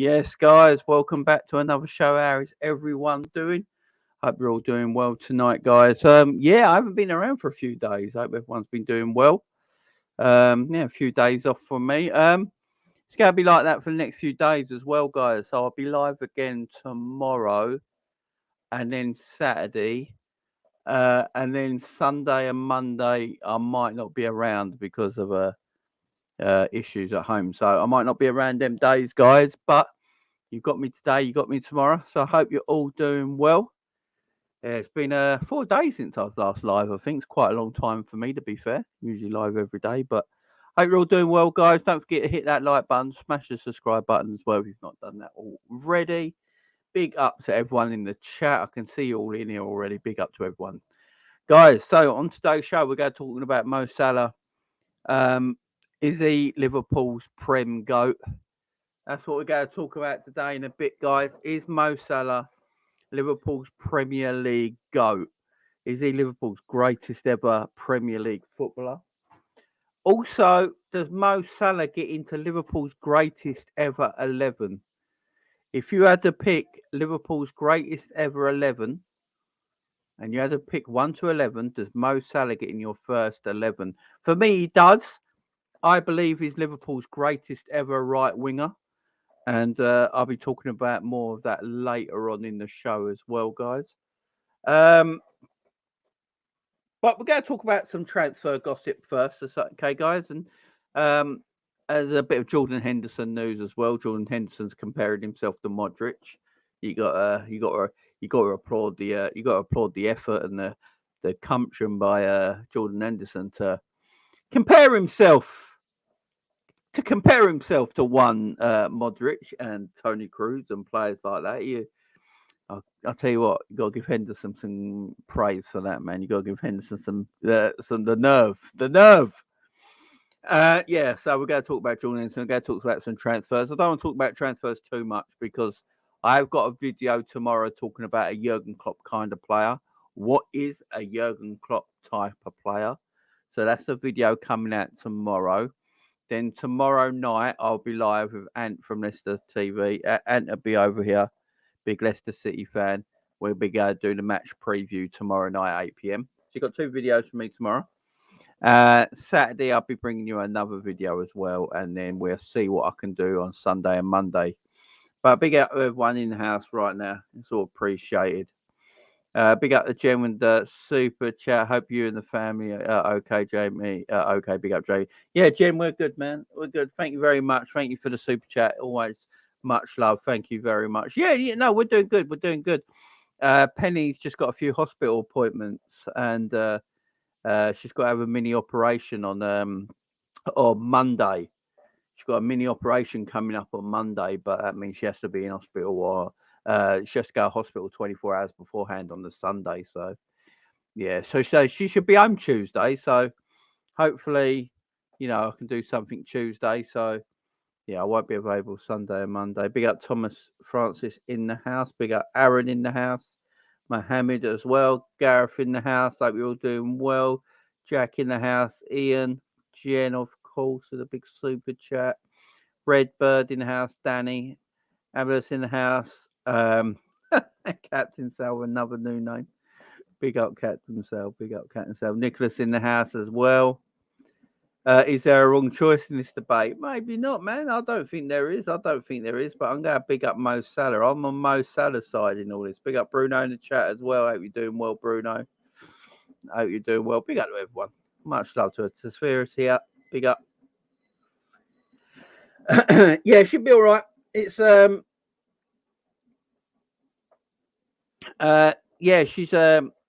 Yes, guys, welcome back to another show. How is everyone doing? Hope you're all doing well tonight, guys. I haven't been around for a few days. Hope everyone's been doing well. A few days off for me. It's gonna be like that for the next few days as well, guys. So I'll be live again tomorrow, and then Saturday, and then Sunday and Monday. I might not be around because of issues at home, so I might not be around them days, guys. But you got me today, you got me tomorrow. So I hope you're all doing well. Yeah, it's been 4 days since I was last live. I think it's quite a long time for me, to be fair. Usually live every day, but hope you're all doing well, guys. Don't forget to hit that like button, smash the subscribe button as well if you've not done that already. Big up to everyone in the chat. I can see you all in here already. Big up to everyone, guys. So on today's show, we're going to talking about Mo Salah. Um, is he Liverpool's Prem goat? That's what we're going to talk about today in a bit, guys. Is Mo Salah Liverpool's Premier League GOAT? Is he Liverpool's greatest ever Premier League footballer? Also, does Mo Salah get into Liverpool's greatest ever 11? If you had to pick Liverpool's greatest ever 11, and you had to pick 1 to 11, does Mo Salah get in your first 11? For me, he does. I believe he's Liverpool's greatest ever right winger. And I'll be talking about more of that later on in the show as well, guys. Um, but we're going to talk about some transfer gossip first, okay, guys? And um, as a bit of Jordan Henderson news as well. Jordan Henderson's comparing himself to Modric. You got to applaud the effort and the gumption by Jordan Henderson compare himself to one Modric and Tony Cruz and players like that. I'll tell you what, you got to give Henderson some praise for that, man. You got to give Henderson some the nerve. So we're going to talk about Jordan Henderson. We're going to talk about some transfers. I don't want to talk about transfers too much because I've got a video tomorrow talking about a Jurgen Klopp kind of player. What is a Jurgen Klopp type of player? So that's a video coming out tomorrow. Then tomorrow night, I'll be live with Ant from Leicester TV. Ant will be over here, big Leicester City fan. We'll be doing the match preview tomorrow night, 8 p.m. So you've got 2 videos from me tomorrow. Saturday, I'll be bringing you another video as well. And then we'll see what I can do on Sunday and Monday. But big out to everyone in the house right now. It's all appreciated. Big up the Jen with the super chat. Hope you and the family are okay, Jamie. Okay, big up, Jamie. Yeah, Jen, we're good, man. We're good. Thank you very much. Thank you for the super chat. Always much love. Thank you very much. Yeah, no, we're doing good. We're doing good. Penny's just got a few hospital appointments, and she's got to have a mini operation on Monday. She's got a mini operation coming up on Monday, but that means she has to be in hospital or she has to go to hospital 24 hours beforehand on the Sunday. So, yeah, so she should be home Tuesday. So, hopefully, I can do something Tuesday. So, yeah, I won't be available Sunday and Monday. Big up Thomas Francis in the house. Big up Aaron in the house. Mohamed as well. Gareth in the house. Hope you're all doing well. Jack in the house. Ian. Jen, of course, with a big super chat. Redbird in the house. Danny. Abelus in the house. Captain Sal, another new name. Big up Captain Sal. Big up Captain Sal. Nicholas in the house as well. Is there a wrong choice in this debate? Maybe not, man. I don't think there is. But I'm going to big up Mo Salah. I'm on Mo Salah's side in all this. Big up Bruno in the chat as well. Hope you're doing well, Bruno. Hope you're doing well. Big up to everyone. Much love to her. Spheres here. Big up. Yeah, it should be all right. It's she's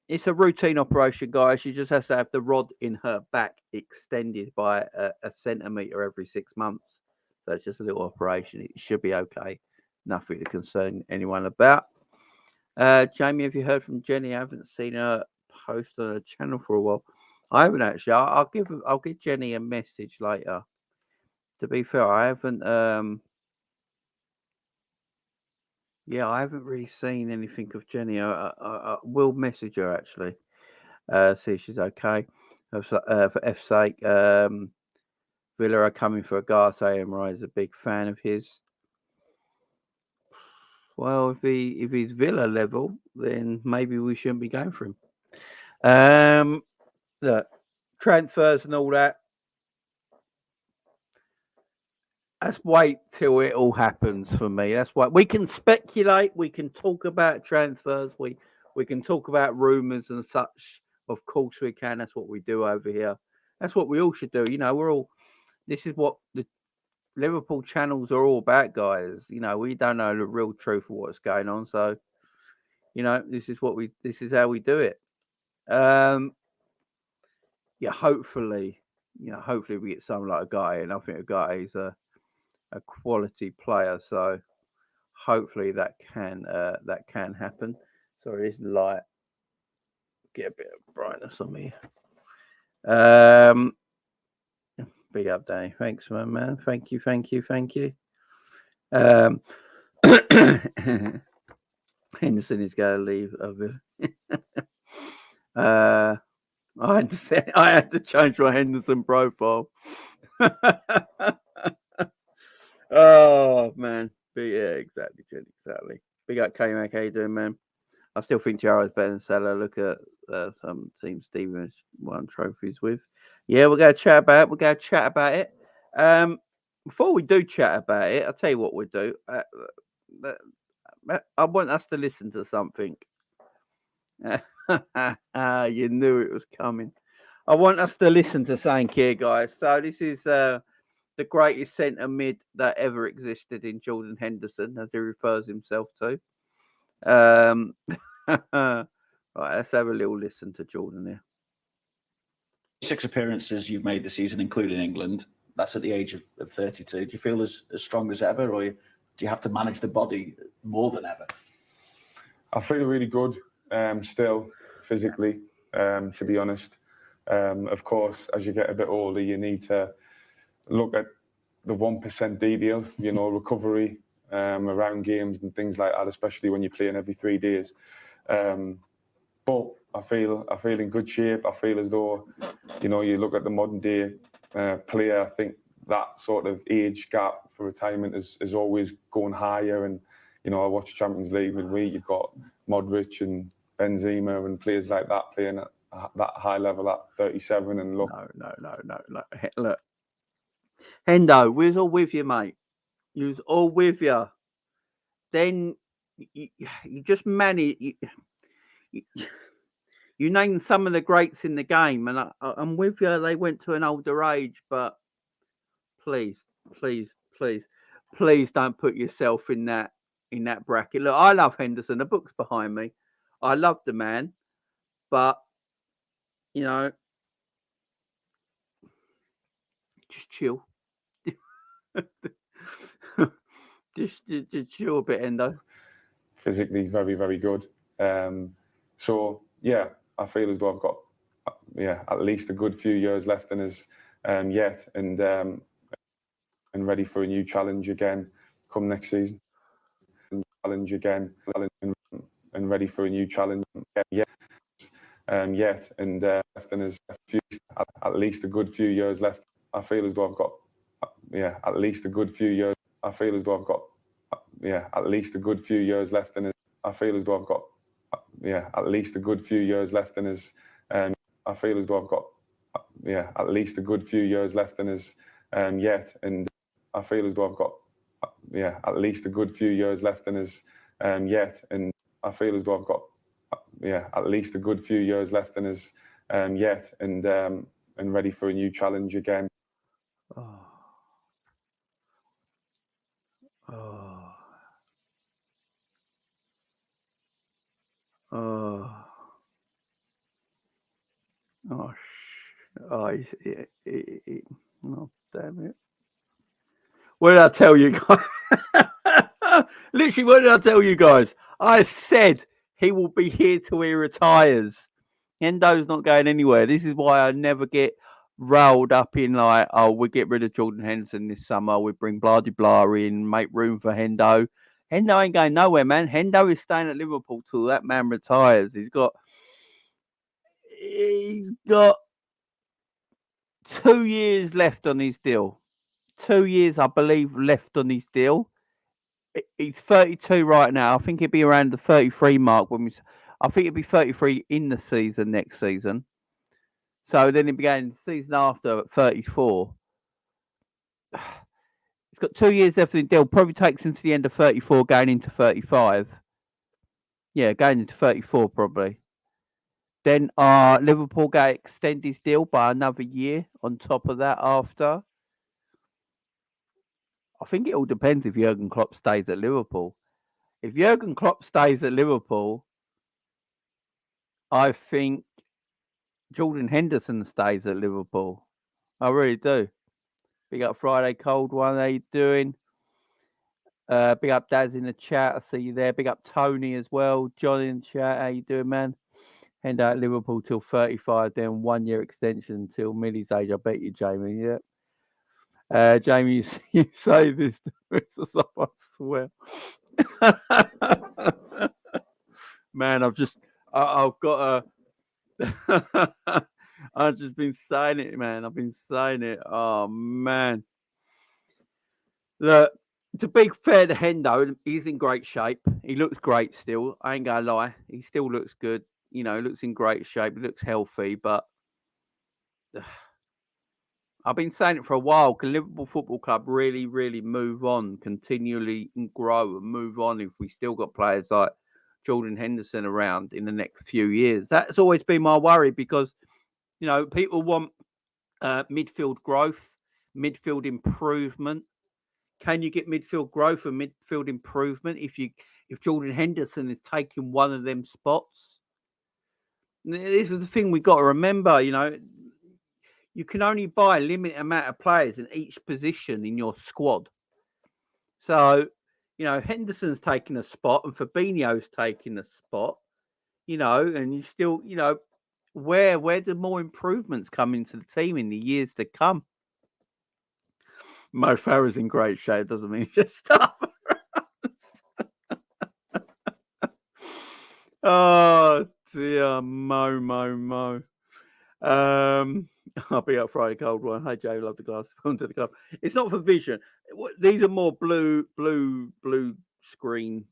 it's a routine operation, guys. She just has to have the rod in her back extended by a centimeter every 6 months. So it's just a little operation. It should be okay. Nothing to concern anyone about. Jamie, have you heard from Jenny? I haven't seen her post on her channel for a while. I haven't actually. I'll give Jenny a message later. To be fair, I haven't. Yeah, I haven't really seen anything of Jenny. I will message her actually. See if she's okay. For F's sake, Villa are coming for a Garth. Amara is a big fan of his. Well, if he's Villa level, then maybe we shouldn't be going for him. Look, transfers and all that. Let's wait till it all happens for me. That's why we can speculate. We can talk about transfers. We can talk about rumours and such. Of course we can. That's what we do over here. That's what we all should do. We're all. This is what the Liverpool channels are all about, guys. We don't know the real truth of what's going on. So, this is what we. This is how we do it. Yeah. Hopefully we get someone like a guy, and I think a guy is a quality player. So hopefully that can happen. Sorry, this light get a bit of brightness on me. Big up, Danny. Thanks, man. Thank you. Henderson is going to leave. I had to change my Henderson profile. Oh man, but yeah, exactly. Big up, K-Mac. How you doing, man? I still think Gerrard's better than Salah. Look at some teams Steven's won trophies with. Yeah, we're going to chat about it. Before we do chat about it, I'll tell you what we'll do. I want us to listen to something. You knew it was coming. I want us to listen to something here, guys. So this is the greatest centre mid that ever existed in Jordan Henderson, as he refers himself to. Right, let's have a little listen to Jordan here. 6 appearances you've made this season, including England. That's at the age of 32. Do you feel as strong as ever, or do you have to manage the body more than ever? I feel really good still, physically, to be honest. Of course, as you get a bit older, you need to look at the 1% details, recovery around games and things like that, especially when you're playing every 3 days. But I feel in good shape. I feel as though, you look at the modern day player, I think that sort of age gap for retirement is always going higher. And, I watch Champions League midweek. You've got Modric and Benzema and players like that playing at that high level at 37. And look. No. Look. Hendo, we was all with you, mate. You was all with you. Then you just manage. You named some of the greats in the game, and I'm with you. They went to an older age, but please don't put yourself in that bracket. Look, I love Henderson. The book's behind me. I love the man, but just chill. just chill a bit, Endo. Physically very, very good. So yeah, I feel as though I've got at least a good few years left in us yet, and ready for a new challenge again come next season. And ready for a new challenge yet, and left in us at least a good few years left. I feel as though I've got at least a good few years. I feel as though I've got at least a good few years left in us. I feel as though I've got at least a good few years left in us. I feel as though I've got at least a good few years left in us yet, and I feel as though I've got at least a good few years left in us yet, and I feel as though I've got at least a good few years left in us yet, and ready for a new challenge again. Damn it. What did I tell you guys? Literally, what did I tell you guys? I said he will be here till he retires. Endo's not going anywhere. This is why I never get rolled up in like, oh, we get rid of Jordan Henderson this summer. We bring blah de blah in, make room for Hendo. Hendo ain't going nowhere, man. Hendo is staying at Liverpool till that man retires. He's got 2 years left on his deal. 2 years, I believe, left on his deal. He's 32 right now. I think he'll be around the 33 mark I think he'll be 33 in the season next season. So then he began the season after at 34. He's got 2 years left in the deal. Probably takes him to the end of 34, going into 35. Yeah, going into 34 probably. Then Liverpool go extend his deal by another year on top of that after. I think it all depends if Jurgen Klopp stays at Liverpool. If Jurgen Klopp stays at Liverpool, I think Jordan Henderson stays at Liverpool. I really do. Big up Friday Cold One. How you doing? Big up Daz in the chat. I see you there. Big up Tony as well. John in the chat. How you doing, man? Hand out Liverpool till 35, then 1 year extension until Millie's age. I bet you, Jamie. Yeah. Jamie, you say this to us, I swear. Man, I've got a. I've just been saying it, man. I've been saying it. Oh man. Look, to be fair to Hendo, he's in great shape. He looks great still. I ain't gonna lie. He still looks good. You know, looks in great shape. He looks healthy, but I've been saying it for a while. Can Liverpool Football Club really, really move on, continually and grow and move on if we still got players like Jordan Henderson around in the next few years? That's always been my worry because, you know, people want midfield growth, midfield improvement. Can you get midfield growth and midfield improvement if Jordan Henderson is taking one of them spots? This is the thing we got to remember, you know. You can only buy a limited amount of players in each position in your squad. So, you know, Henderson's taking a spot and Fabinho's taking a spot, you know, and you still, you know, where do more improvements come into the team in the years to come? Mo Farah's in great shape, doesn't mean he just start. Oh dear, Mo. I'll be up Friday Cold One. Hey Jay, love the glass. Come to the club. It's not for vision. These are more blue screen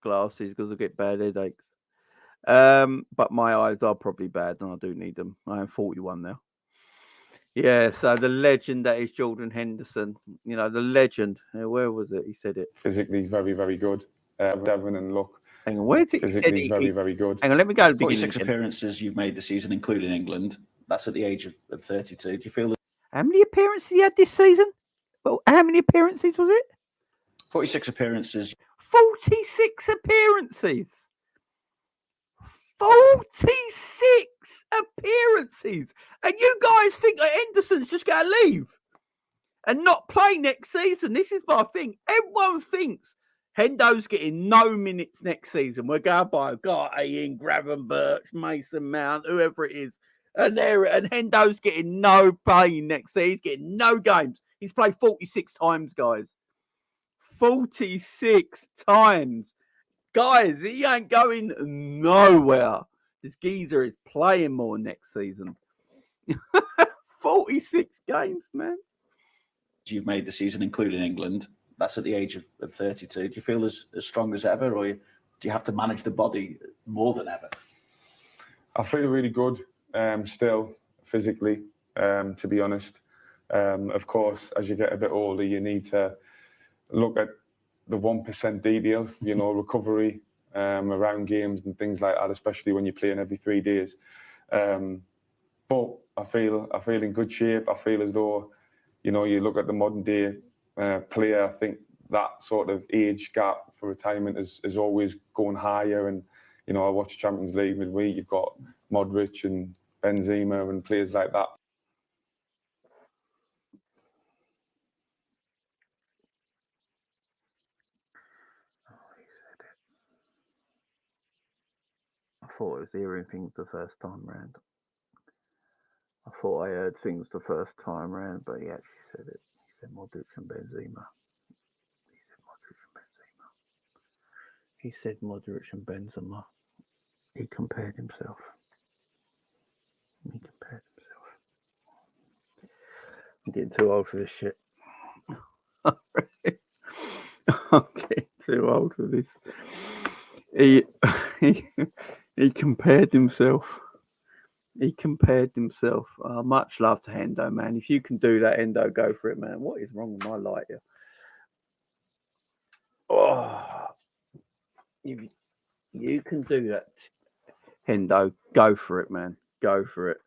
glasses because I get bad headaches. But my eyes are probably bad and I do need them. I am 41 now. Yeah, so the legend that is Jordan Henderson, you know, the legend. Where was it? He said it. Physically very, very good. Devon and look. Hang on, where's it? Physically very, very good. Hang on, let me go to the 46 beginning. appearances you've made this season, including England. That's at the age of 32. Do you feel that? How many appearances he had this season? Well, how many appearances was it? 46 appearances. 46 appearances. 46 appearances. And you guys think that Henderson's just going to leave and not play next season? This is my thing. Everyone thinks Hendo's getting no minutes next season. We're going by Ian, Gravenberch, Mason Mount, whoever it is. And Hendo's getting no playing next season. He's getting no games. He's played 46 times, guys. 46 times. Guys, he ain't going nowhere. This geezer is playing more next season. 46 games, man. You've made the season, including England. That's at the age of 32. Do you feel as strong as ever, or do you have to manage the body more than ever? I feel really good still, physically, to be honest. Of course, as you get a bit older, you need to look at the 1% details, you know, recovery around games and things like that, especially when you're playing every 3 days. But I feel in good shape. I feel as though, you know, you look at the modern day player, I think that sort of age gap for retirement is always going higher. And, you know, I watch Champions League midweek. You've got Modric and Benzema and players like that. I thought I was hearing things the first time round. I thought I heard things the first time round, but he actually said it. He said Modric and Benzema. He said Modric and Benzema. He compared himself. I'm getting too old for this shit. I'm getting too old for this. He he compared himself. Much love to Hendo, man. If you can do that, Hendo, go for it, man. What is wrong with my light here? Oh, you can do that, Hendo. Go for it, man. Go for it.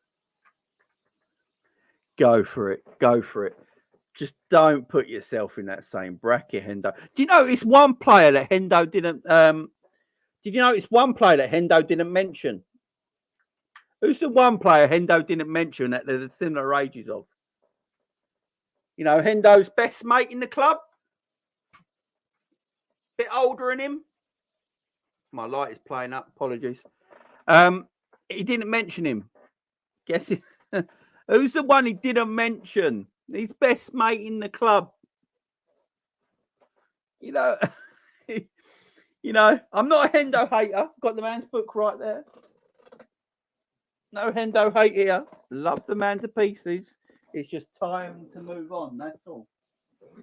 Go for it. Go for it. Just don't put yourself in that same bracket, Hendo. Do you know it's one player that Hendo didn't? Did you know it's one player that Hendo didn't mention? Who's the one player Hendo didn't mention that they're the similar ages of? You know, Hendo's best mate in the club. Bit older than him. My light is playing up. Apologies. He didn't mention him. Guess it. Who's the one he didn't mention? His best mate in the club. You know, I'm not a Hendo hater. Got the man's book right there. No Hendo hate here. Love the man to pieces. It's just time to move on. That's all.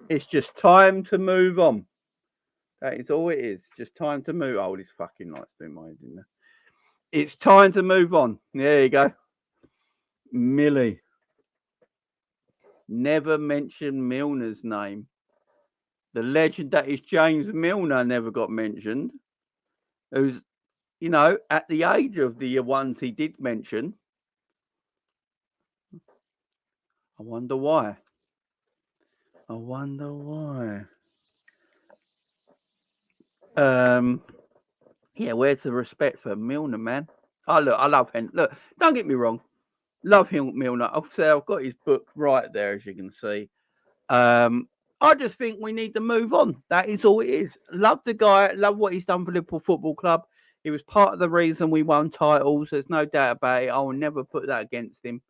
It's just time to move on. That is all it is. Just time to move. Oh, this fucking light's doing mine, didn't it? It's time to move on. There you go. Millie. Never mentioned Milner's name. The legend that is James Milner never got mentioned. Who's, at the age of the ones he did mention. I wonder why. Yeah, where's the respect for Milner, man? Oh, look, I love him. Look, don't get me wrong. Love him, Milner. I've got his book right there, as you can see. I just think we need to move on. That is all it is. Love the guy. Love what he's done for Liverpool Football Club. He was part of the reason we won titles. There's no doubt about it. I will never put that against him.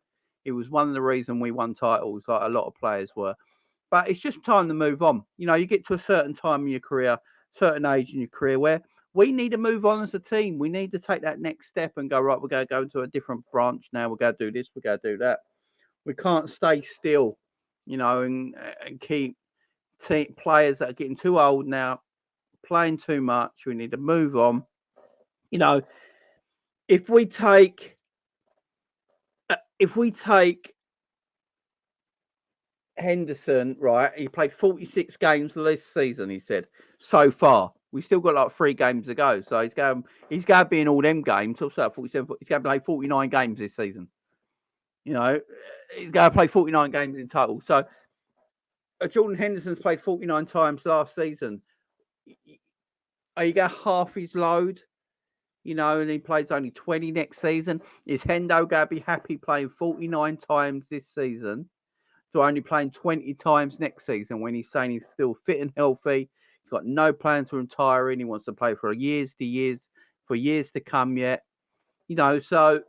He was one of the reasons we won titles, like a lot of players were. But it's just time to move on. You get to a certain time in your career, certain age in your career where we need to move on as a team. We need to take that next step and go, right, we're going to go into a different branch now. We're going to do this. We're going to do that. We can't stay still, and keep players that are getting too old now, playing too much. We need to move on. If we take Henderson, right, he played 46 games this season, he said, so far. We still got like 3 games to go. So he's going to be in all them games. Also, 47, he's going to play 49 games this season. He's going to play 49 games in total. So Jordan Henderson's played 49 times last season. Are you going to half his load? And he plays only 20 next season. Is Hendo going to be happy playing 49 times this season to only playing 20 times next season when he's saying he's still fit and healthy? He's got no plan to retire and he wants to play for years to come yet. So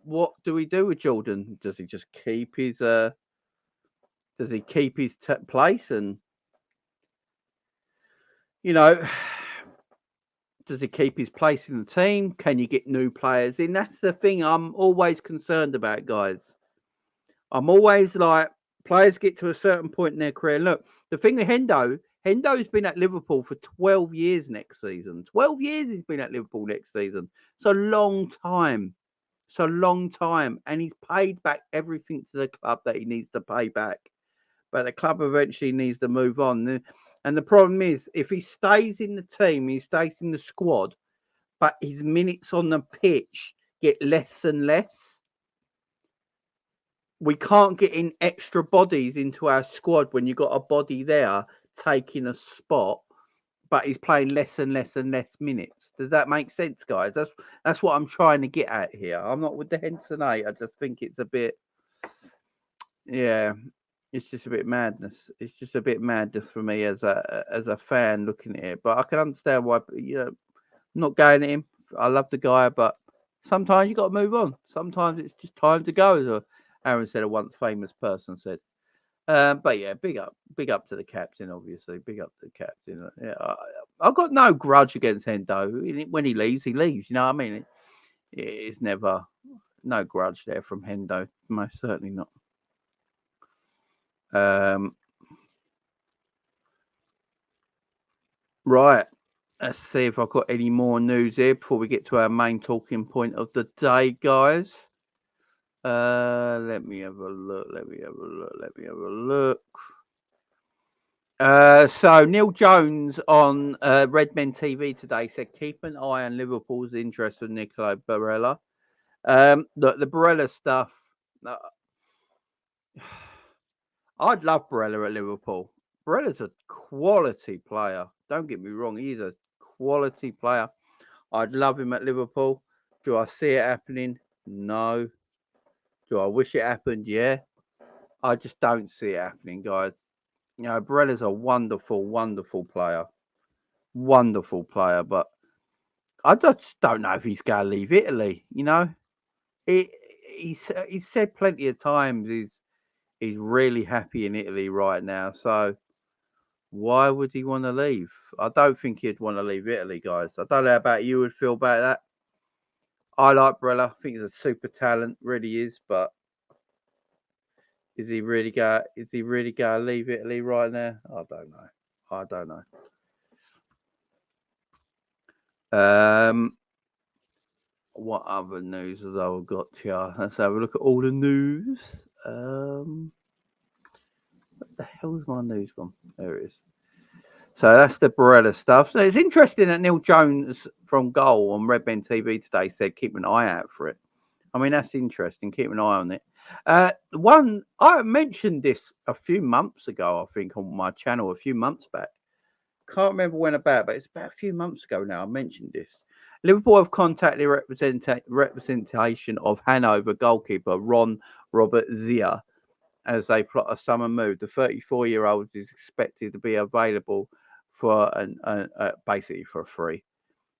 what do we do with Jordan? Does he just keep his place and does he keep his place in the team? Can you get new players in? That's the thing I'm always concerned about, guys. I'm always like, players get to a certain point in their career. Look, the thing with Hendo's been at Liverpool for 12 years next season. 12 years he's been at Liverpool next season. It's a long time. And he's paid back everything to the club that he needs to pay back. But the club eventually needs to move on. And the problem is, if he stays in the team, he stays in the squad, but his minutes on the pitch get less and less. We can't get in extra bodies into our squad when you've got a body there taking a spot, but he's playing less and less and less minutes. Does that make sense, guys? That's what I'm trying to get at here. I'm not with the Henderson 8. I just think it's a bit, it's just a bit madness. It's just a bit madness for me as a fan looking at it. But I can understand why, I'm not going at him. I love the guy, but sometimes you got to move on. Sometimes it's just time to go, as Aaron said, a once famous person said. But yeah, big up to the captain, obviously. Big up to the captain. Yeah, I've got no grudge against Hendo. When he leaves, he leaves. You know what I mean? It's never no grudge there from Hendo. Most certainly not. Right. Let's see if I've got any more news here before we get to our main talking point of the day, guys. Let me have a look. So Neil Jones on Red Men TV today said, keep an eye on Liverpool's interest in Nicola Barella. Look, the Barella stuff, I'd love Barella at Liverpool. Barella's a quality player. Don't get me wrong. He's a quality player. I'd love him at Liverpool. Do I see it happening? No. Do I wish it happened? Yeah. I just don't see it happening, guys. You know, Barella's a wonderful, wonderful player. Wonderful player, but I just don't know if he's going to leave Italy. You know, he's said plenty of times he's really happy in Italy right now. So why would he want to leave? I don't think he'd want to leave Italy, guys. I don't know about you would feel about that. I like Barella. I think he's a super talent, really is. But is he really going to leave Italy right now? I don't know. What other news has I got here? Let's have a look at all the news. What the hell's my news gone? There it is. So that's the Barella stuff. So it's interesting that Neil Jones from Goal on Red Men TV today said keep an eye out for it. I mean, that's interesting. Keep an eye on it. One, I mentioned this a few months ago, I think, on my channel a few months back. Can't remember when about, but it's about a few months ago now. I mentioned this. Liverpool have contacted the representation of Hanover goalkeeper Ron Robert Zia as they plot a summer move. The 34-year-old is expected to be available for basically for free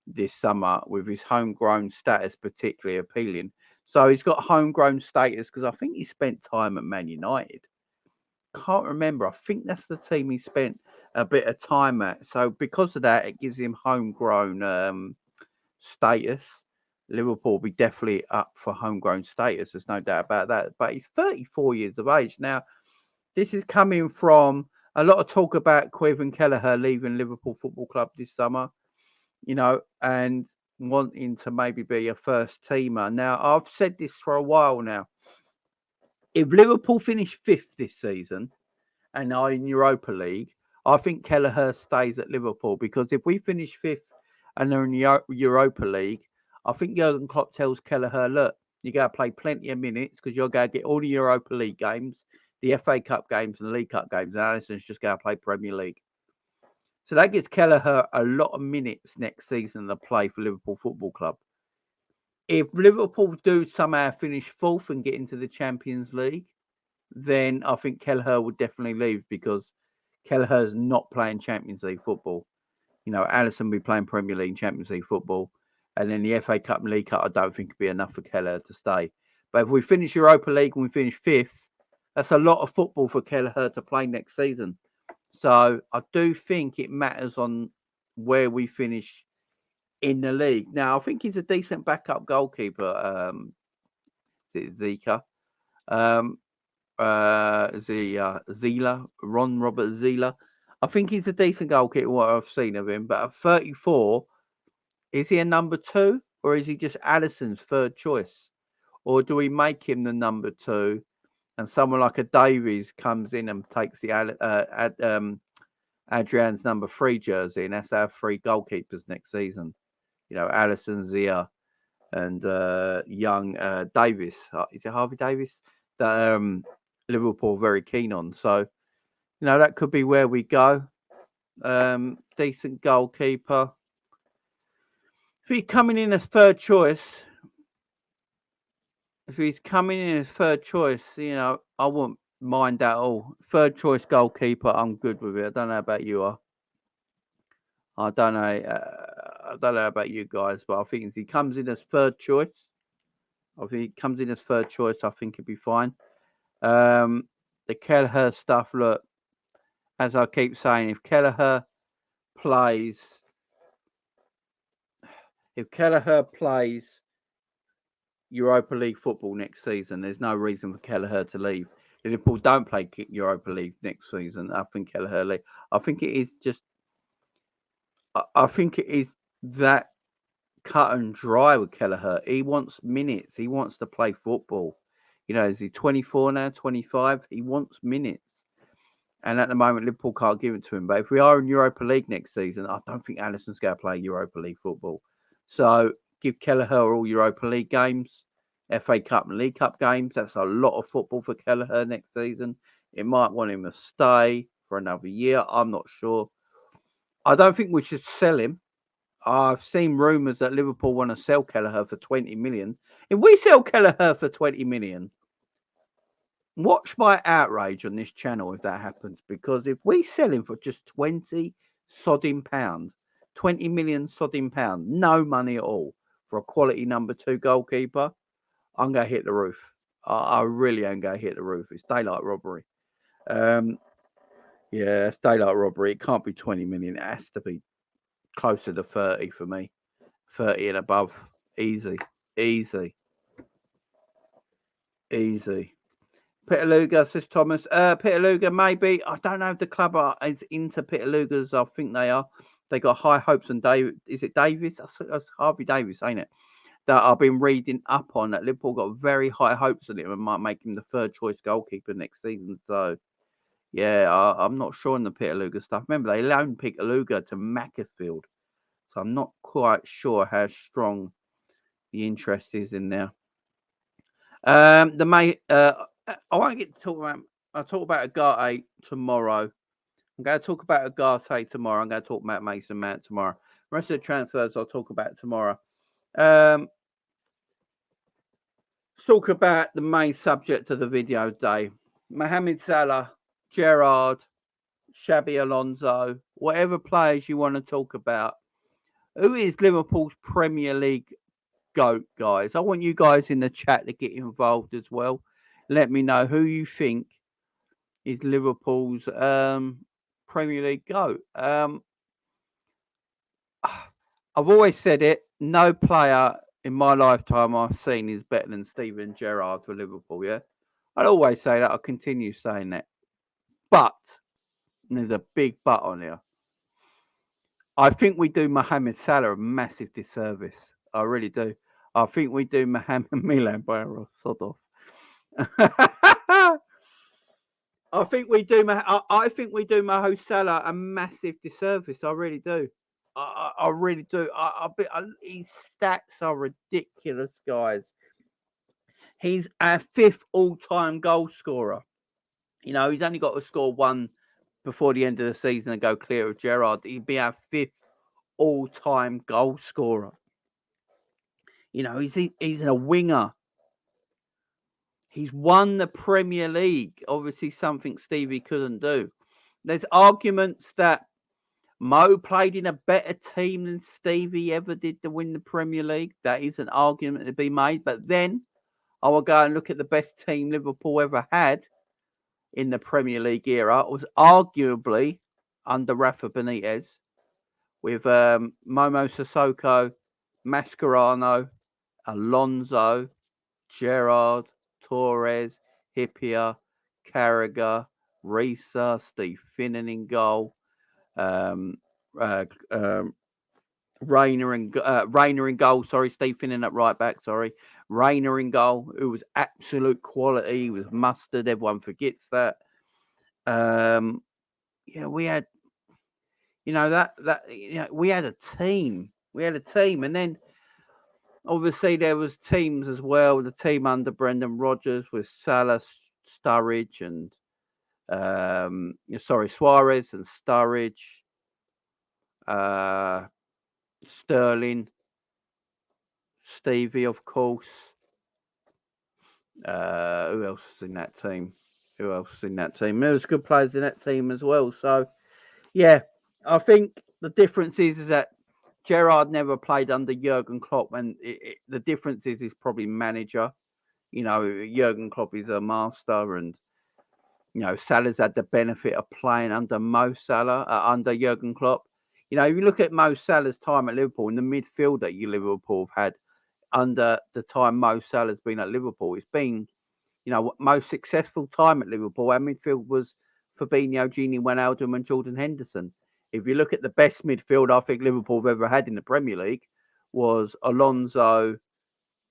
this summer, with his homegrown status particularly appealing. So he's got homegrown status because I think he spent time at Man United. Can't remember. I think that's the team he spent a bit of time at. So because of that, it gives him homegrown status. Liverpool will be definitely up for homegrown status. There's no doubt about that. But he's 34 years of age. Now, this is coming from a lot of talk about Kevin Kelleher leaving Liverpool Football Club this summer, you know, and wanting to maybe be a first teamer. Now, I've said this for a while now. If Liverpool finish fifth this season and are in Europa League, I think Kelleher stays at Liverpool, because if we finish fifth and they're in Europa League, I think Jurgen Klopp tells Kelleher, look, you got to play plenty of minutes because you're going to get all the Europa League games, the FA Cup games and the League Cup games. And Alisson's just going to play Premier League. So that gives Kelleher a lot of minutes next season to play for Liverpool Football Club. If Liverpool do somehow finish fourth and get into the Champions League, then I think Kelleher would definitely leave, because Kelleher's not playing Champions League football. You know, Alisson will be playing Premier League and Champions League football. And then the FA Cup and League Cup, I don't think would be enough for Kelleher to stay. But if we finish Europa League and we finish fifth, that's a lot of football for Kelleher to play next season. So I do think it matters on where we finish in the league. Now, I think he's a decent backup goalkeeper, Zika. Zila, Ron Robert Zila. I think he's a decent goalkeeper, what I've seen of him. But at 34, is he a number 2, or is he just Alisson's third choice? Or do we make him the number 2 and someone like a Davies comes in and takes the Adrian's number 3 jersey, and that's our 3 goalkeepers next season? You know, Alisson, Zia, and young Davis. Is it Harvey Davis? That Liverpool are very keen on. So, you know, that could be where we go. Decent goalkeeper. If he's coming in as third choice, you know, I wouldn't mind that at all. Third choice goalkeeper, I'm good with it. I don't know about you. I don't know about you guys, but I think if he comes in as third choice, I think it'd be fine. The Kelleher stuff, look, as I keep saying, if Kelleher plays Europa League football next season, there's no reason for Kelleher to leave. If Liverpool don't play Europa League next season, I think Kelleher leave. I think it is just, I think it is that cut and dry with Kelleher. He wants minutes. He wants to play football. You know, is he 24 now, 25? He wants minutes. And at the moment, Liverpool can't give it to him. But if we are in Europa League next season, I don't think Alisson's going to play Europa League football. So give Kelleher all Europa League games, FA Cup and League Cup games. That's a lot of football for Kelleher next season. It might want him to stay for another year. I'm not sure. I don't think we should sell him. I've seen rumours that Liverpool want to sell Kelleher for 20 million. If we sell Kelleher for 20 million, watch my outrage on this channel if that happens. Because if we sell him for just 20 sodding pounds, 20 million sodding pounds, no money at all for a quality number 2 goalkeeper, I'm going to hit the roof. I really am going to hit the roof. It's daylight robbery. Yeah, it's daylight robbery. It can't be 20 million. It has to be closer to 30 for me. 30 and above. Easy. Peterluga, says Thomas. Peterluga, maybe. I don't know if the club is into Peterlugas. I think they are. They got high hopes on David. Is it Davis? That's Harvey Davis, ain't it? That I've been reading up on. That Liverpool got very high hopes on him and might make him the 3rd choice goalkeeper next season. So, yeah, I'm not sure on the Peterluga stuff. Remember, they loaned Peterluga to Macclesfield. So I'm not quite sure how strong the interest is in there. I won't get to talk about. I'll talk about Agate tomorrow. I'm going to talk about Agate tomorrow. I'm going to talk about Mason Mount tomorrow. The rest of the transfers I'll talk about tomorrow. Let's talk about the main subject of the video today. Mohamed Salah, Gerrard, Xabi Alonso, whatever players you want to talk about. Who is Liverpool's Premier League GOAT, guys? I want you guys in the chat to get involved as well. Let me know who you think is Liverpool's Premier League GOAT. I've always said it. No player in my lifetime I've seen is better than Steven Gerrard for Liverpool, yeah? I'll always say that. I'll continue saying that. But, there's a big but on here. I think we do Mohamed Salah a massive disservice. I really do. I think we do Mohamed Milan by a sod off. I think we do Mohamed Salah a massive disservice. I really do. I really do. His stats are ridiculous, guys. He's our 5th all-time goal scorer. You know, he's only got to score 1 before the end of the season and go clear of Gerrard. He'd be our 5th all-time goal scorer. You know, he's a winger. He's won the Premier League. Obviously, something Stevie couldn't do. There's arguments that Mo played in a better team than Stevie ever did to win the Premier League. That is an argument to be made. But then I will go and look at the best team Liverpool ever had in the Premier League era. It was arguably under Rafa Benitez with Momo Sissoko, Mascherano, Alonso, Gerrard, Torres, Hippier, Carragher, Risa, Steve Finnan in goal, Rayner in goal. Sorry, Steve Finnan at right back. Sorry, Rayner in goal, who was absolute quality. He was mustard. Everyone forgets that. Yeah, we had, we had a team. And then obviously there was teams as well. The team under Brendan Rodgers with Salah, Sturridge, and Suarez and Sturridge, Sterling, Stevie, of course. Who else is in that team? There was good players in that team as well. So, yeah, I think the difference is that Gerrard never played under Jurgen Klopp, and the difference is probably manager. You know, Jurgen Klopp is a master, and Salah's had the benefit of playing under Mo Salah, under Jurgen Klopp. You know, if you look at Mo Salah's time at Liverpool, and the midfield that Liverpool have had under the time Mo Salah's been at Liverpool, it's been, most successful time at Liverpool. Our midfield was Fabinho, Gini Wijnaldum, and Jordan Henderson. If you look at the best midfield I think Liverpool have ever had in the Premier League was Alonso,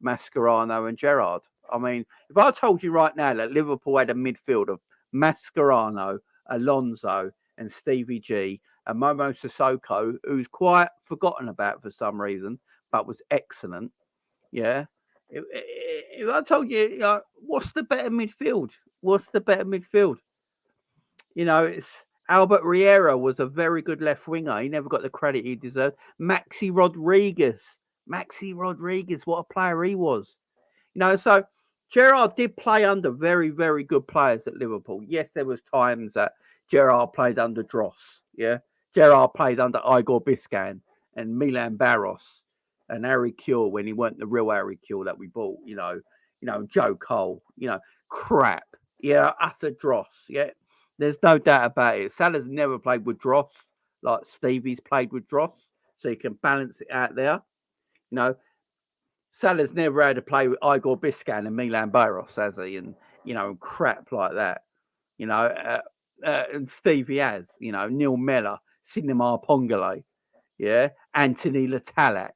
Mascherano and Gerrard. I mean, if I told you right now that Liverpool had a midfield of Mascherano, Alonso and Stevie G and Momo Sissoko, who's quite forgotten about for some reason, but was excellent, yeah. If I told you, what's the better midfield? What's the better midfield? It's Albert Riera was a very good left winger. He never got the credit he deserved. Maxi Rodriguez, what a player he was. So Gerrard did play under very, very good players at Liverpool. Yes, there was times that Gerrard played under Dross. Yeah, Gerrard played under Igor Biscan and Milan Barros and Harry Kewell when he weren't the real Harry Kewell that we bought. Joe Cole. Crap. Yeah, utter Dross. Yeah, there's no doubt about it. Salah's never played with Dross like Stevie's played with Dross, so you can balance it out there. Salah's never had to play with Igor Biscan and Milan Barros, has he? And crap like that. And Stevie has. Neil Mellor, Cinema Pongole, yeah, Anthony Latalak.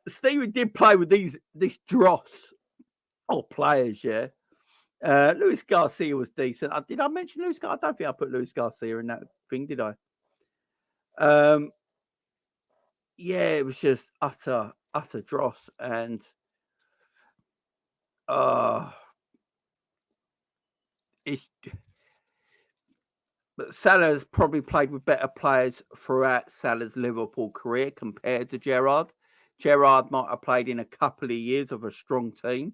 Stevie did play with this dross of players, yeah. Luis Garcia was decent. Did I mention Luis Garcia? I don't think I put Luis Garcia in that thing, did I? Yeah, it was just utter dross, and but Salah's probably played with better players throughout Salah's Liverpool career compared to Gerrard. Gerrard might have played in a couple of years of a strong team,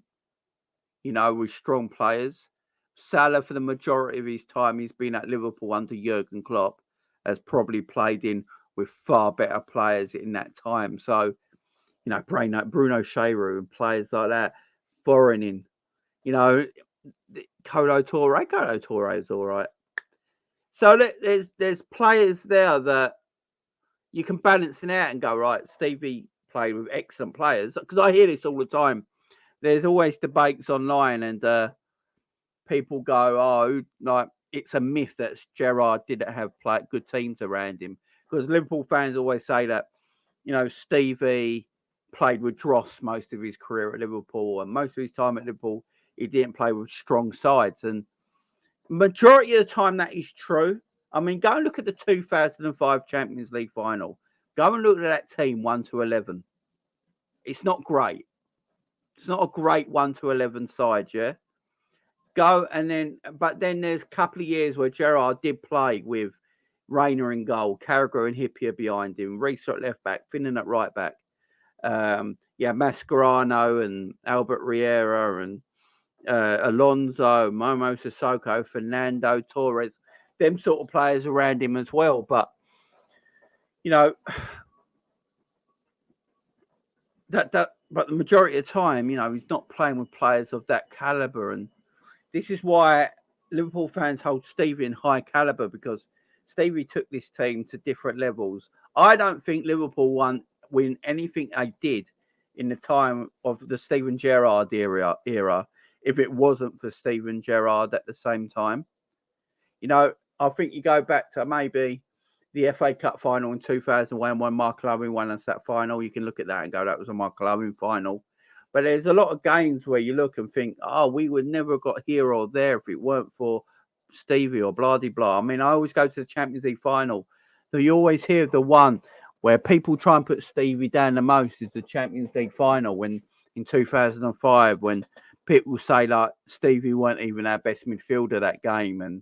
with strong players. Salah, for the majority of his time he's been at Liverpool under Jurgen Klopp, has probably played in with far better players in that time. So, Bruno Shearer and players like that, foreigning, Kolo Touré is all right. So there's players there that you can balance it out and go, right, Stevie played with excellent players. Because I hear this all the time. There's always debates online and people go, it's a myth that Gerrard didn't have good teams around him. Because Liverpool fans always say that, Stevie played with Dross most of his career at Liverpool, and most of his time at Liverpool, he didn't play with strong sides. And majority of the time, that is true. I mean, go and look at the 2005 Champions League final. Go and look at that team 1-11. It's not great. It's not a great 1-11 side, yeah. But then there's a couple of years where Gerrard did play with Reina in goal, Carragher and Hippier behind him, Reece at left back, Finnan at right back. Mascherano and Albert Riera and Alonso, Momo Sissoko, Fernando Torres, them sort of players around him as well. But but the majority of the time, he's not playing with players of that caliber, and this is why Liverpool fans hold Stevie in high caliber, because Stevie took this team to different levels. I don't think Liverpool win anything they did in the time of the Steven Gerrard era if it wasn't for Steven Gerrard at the same time. I think you go back to maybe the FA Cup final in 2001 when Michael Owen won us that final. You can look at that and go, that was a Michael Owen final. But there's a lot of games where you look and think, we would never have got here or there if it weren't for Stevie or blah-de-blah. I mean, I always go to the Champions League final. So you always hear the one where people try and put Stevie down the most is the Champions League final when in 2005 when people say like Stevie weren't even our best midfielder that game, and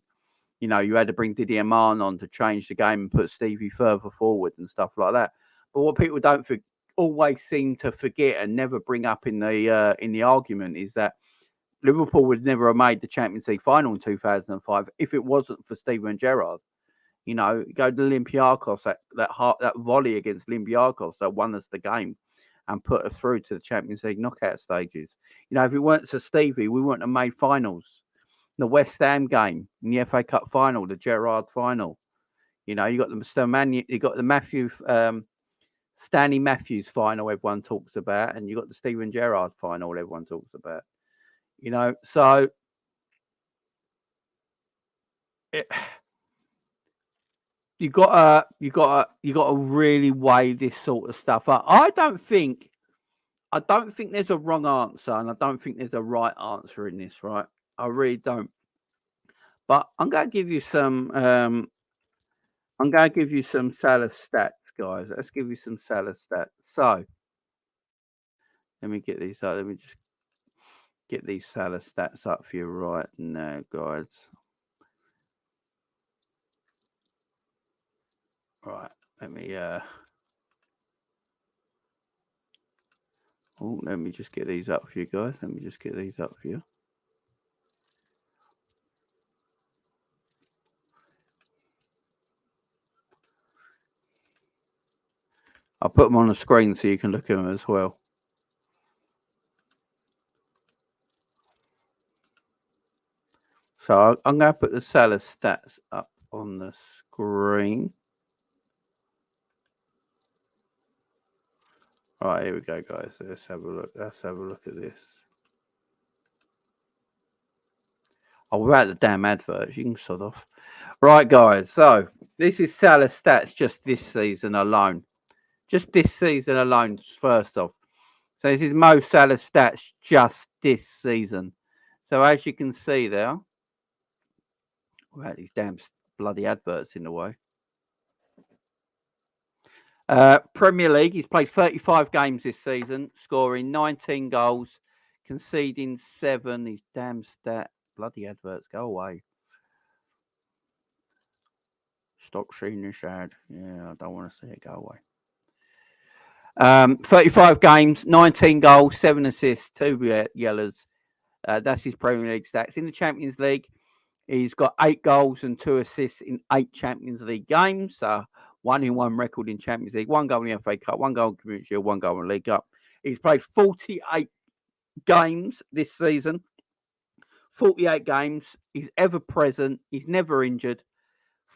you had to bring Didier Marne on to change the game and put Stevie further forward and stuff like that. But what people don't always seem to forget and never bring up in the argument is that Liverpool would never have made the Champions League final in 2005 if it wasn't for Steven Gerrard. Go to Olympiacos, that volley against Olympiacos that won us the game and put us through to the Champions League knockout stages. If it weren't for Stevie, we wouldn't have made finals. The West Ham game in the FA Cup final, the Gerrard final. You got the Stanley Matthews final everyone talks about, and you got the Steven Gerrard final everyone talks about. So you got to really weigh this sort of stuff up. I don't think there's a wrong answer, and I don't think there's a right answer in this. Right, I really don't. But I'm going to give you some. I'm going to give you some Salah stats, guys. Let's give you some Salah stats. So let me get these up. Let me just get these Salah stats up for you right now, guys. Right, let me let me just get these up for you guys. Let me just get these up for you. I'll put them on the screen so you can look at them as well. So I'm going to put the Salah stats up on the screen. All right, here we go, guys. Let's have a look. Let's have a look at this. Oh, without the damn adverts, you can sod off. Right, guys. So this is Salah stats just this season alone. Just this season alone, first off. So this is Mo Salah stats just this season. So as you can see there, without these damn bloody adverts in the way. Premier League, he's played 35 games this season, scoring 19 goals, conceding 7. These damn bloody adverts, go away. Stop seeing this ad. Yeah, I don't want to see it, go away. 35 games, 19 goals, 7 assists, 2 yellows. That's his Premier League stats. In the Champions League, he's got 8 goals and 2 assists in 8 Champions League games. 1-1 record in Champions League, 1 goal in the FA Cup, 1 goal in Community Shield, 1 goal in the League Cup. He's played 48 games this season. 48 games. He's ever present. He's never injured.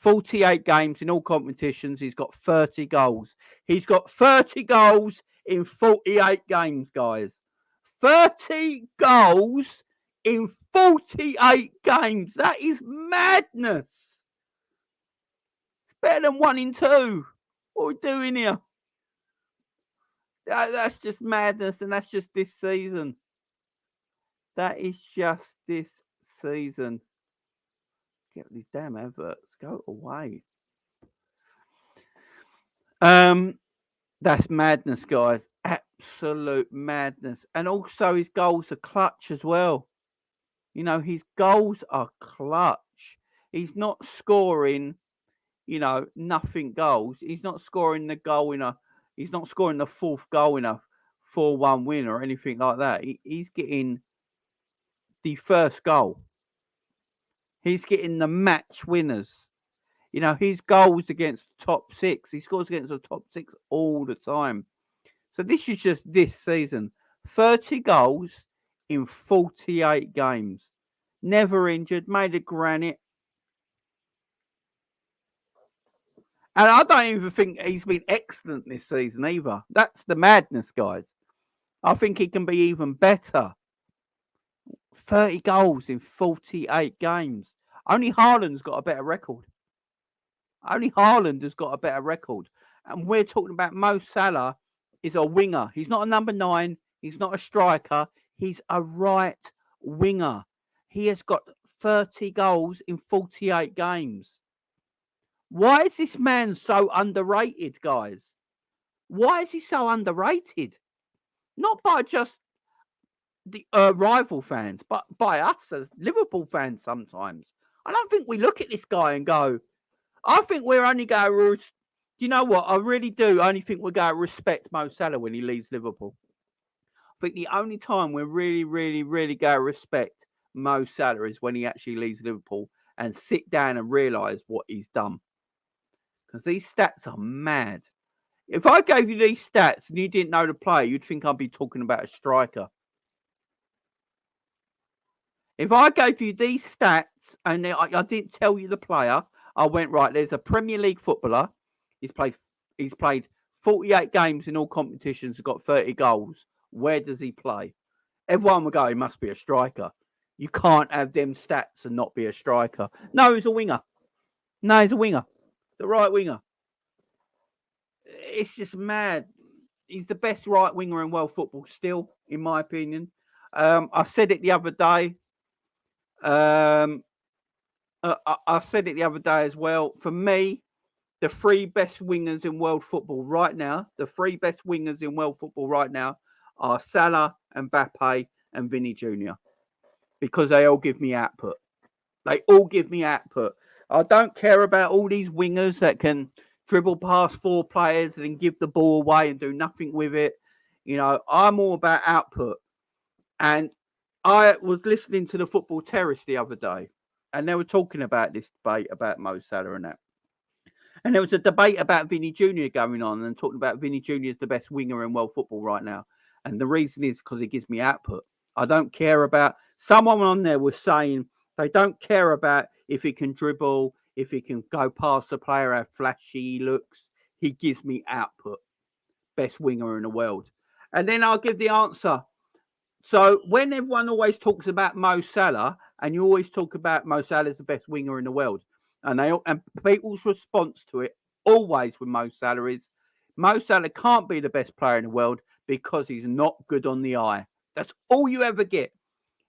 48 games in all competitions. He's got 30 goals. He's got 30 goals in 48 games, guys. 30 goals in 48 games. That is madness. Better than 1 in 2. What are we doing here? That's just madness, and that's just this season. That is just this season. Get these damn adverts. Go away. That's madness, guys. Absolute madness. And also his goals are clutch as well. You know, his goals are clutch. He's not scoring, nothing goals. He's not scoring the goal he's not scoring the 4th goal in a 4-1 win or anything like that. He's getting the first goal. He's getting the match winners. His goals against the top 6. He scores against the top 6 all the time. So this is just this season. 30 goals in 48 games. Never injured, made of granite. And I don't even think he's been excellent this season either. That's the madness, guys. I think he can be even better. 30 goals in 48 games. Only Haaland's got a better record. Only Haaland has got a better record. And we're talking about Mo Salah is a winger. He's not a number 9. He's not a striker. He's a right winger. He has got 30 goals in 48 games. Why is this man so underrated, guys? Why is he so underrated? Not by just the rival fans, but by us as Liverpool fans sometimes. I don't think we look at this guy and go, I think we're only going to, you know what? I really do only think we're going to respect Mo Salah when he leaves Liverpool. I think the only time we're really, really, really going to respect Mo Salah is when he actually leaves Liverpool and sit down and realise what he's done. Because these stats are mad. If I gave you these stats and you didn't know the player, you'd think I'd be talking about a striker. If I gave you these stats and I didn't tell you the player, I went, right, there's a Premier League footballer. He's played 48 games in all competitions, got 30 goals. Where does he play? Everyone would go, he must be a striker. You can't have them stats and not be a striker. No, he's a winger. No, he's a winger. The right winger. It's just mad. He's the best right winger in world football still, in my opinion. I said it the other day. I said it the other day as well. For me, the three best wingers in world football right now, are Salah, Mbappe, and Vinny Jr. because they all give me output. I don't care about all these wingers that can dribble past four players and then give the ball away and do nothing with it. You know, I'm all about output. And I was listening to the Football Terrace the other day, and they were talking about this debate about Mo Salah and that. And there was a debate about Vinny Jr. going on and talking about Vinny Jr. is the best winger in world football right now. And the reason is because he gives me output. I don't care about, someone on there was saying they don't care about if he can dribble, if he can go past the player, how flashy he looks. He gives me output. Best winger in the world. And then I'll give the answer. So when everyone always talks about Mo Salah, and you always talk about Mo Salah as the best winger in the world, and people's response to it always with Mo Salah is Mo Salah can't be the best player in the world because he's not good on the eye. That's all you ever get.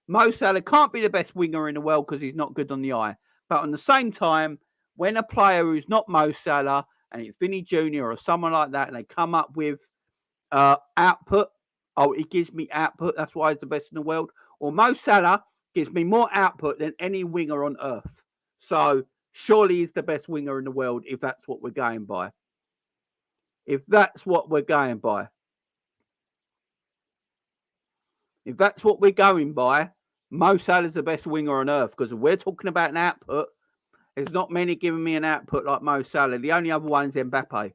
Mo Salah can't be the best winger in the world because he's not good on the eye. But at the same time, when a player who's not Mo Salah and it's Vinny Jr. or someone like that, and they come up with output, oh, he gives me output, that's why he's the best in the world. Or Mo Salah gives me more output than any winger on earth. So surely he's the best winger in the world if that's what we're going by. Mo Salah's the best winger on earth, because if we're talking about an output, there's not many giving me an output like Mo Salah. The only other one is Mbappe.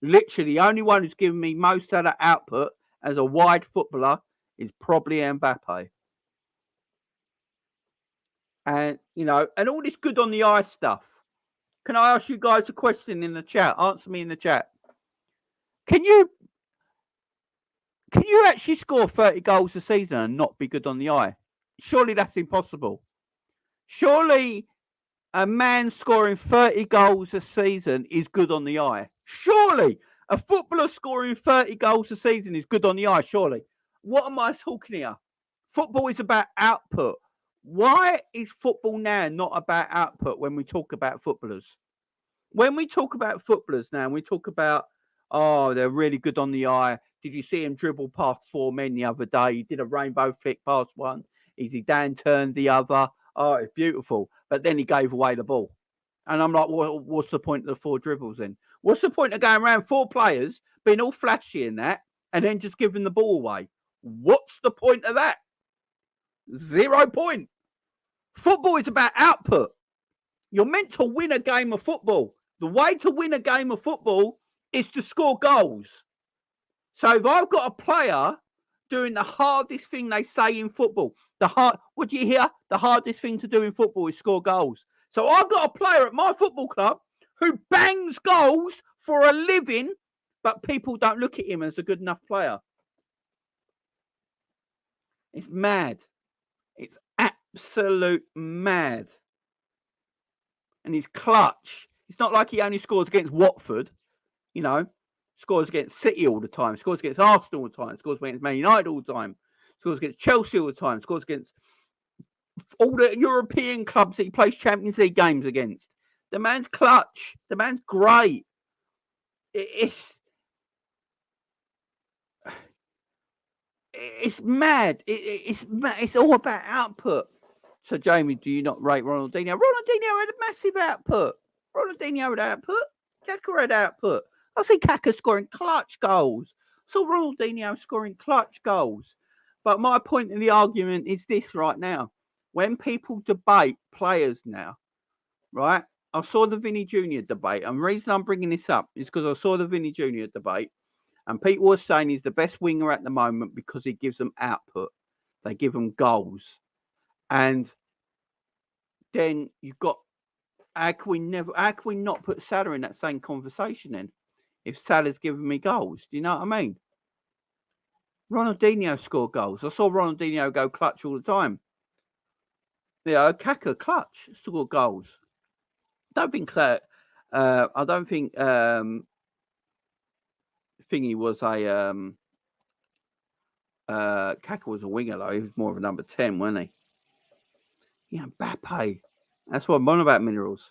Literally, the only one who's giving me Mo Salah output as a wide footballer is probably Mbappe. And, you know, and all this good on the eye stuff. Can I ask you guys a question in the chat? Answer me in the chat. Can you actually score 30 goals a season and not be good on the eye? Surely that's impossible. Surely a man scoring 30 goals a season is good on the eye. Surely a footballer scoring 30 goals a season is good on the eye. Surely. What am I talking here? Football is about output. Why is football now not about output when we talk about footballers? When we talk about footballers now, we talk about, oh, they're really good on the eye. Did you see him dribble past four men the other day? He did a rainbow flick past one. Is he down turned the other? Oh, it's beautiful. But then he gave away the ball. And I'm like, well, what's the point of the four dribbles then? What's the point of going around four players, being all flashy in that, and then just giving the ball away? What's the point of that? 0 point. Football is about output. You're meant to win a game of football. The way to win a game of football is to score goals. So if I've got a player doing the hardest thing they say in football, what do you hear? The hardest thing to do in football is score goals. So I've got a player at my football club who bangs goals for a living, but people don't look at him as a good enough player. It's mad. It's absolute mad. And he's clutch. It's not like he only scores against Watford, you know. Scores against City all the time. Scores against Arsenal all the time. Scores against Man United all the time. Scores against Chelsea all the time. Scores against all the European clubs that he plays Champions League games against. The man's clutch. The man's great. It's mad. It's all about output. So, Jamie, do you not rate Ronaldinho? Ronaldinho had a massive output. Kaka had output. I see Kaka scoring clutch goals. I saw Ronaldinho scoring clutch goals. But my point in the argument is this right now. When people debate players now, right? I saw the Vinny Jr. debate. And the reason I'm bringing this up is because I saw the Vinny Jr. debate. And people were saying he's the best winger at the moment because he gives them output. They give them goals. And then you've got, how can we not put Salah in that same conversation then? If Salah's giving me goals, do you know what I mean? Ronaldinho scored goals. I saw Ronaldinho go clutch all the time. Yeah, Kaka clutch, scored goals. Don't think I don't think Thingy was a Kaka was a winger though. He was more of a number 10, wasn't he? Yeah, Mbappe. That's what I'm on about. Minerals.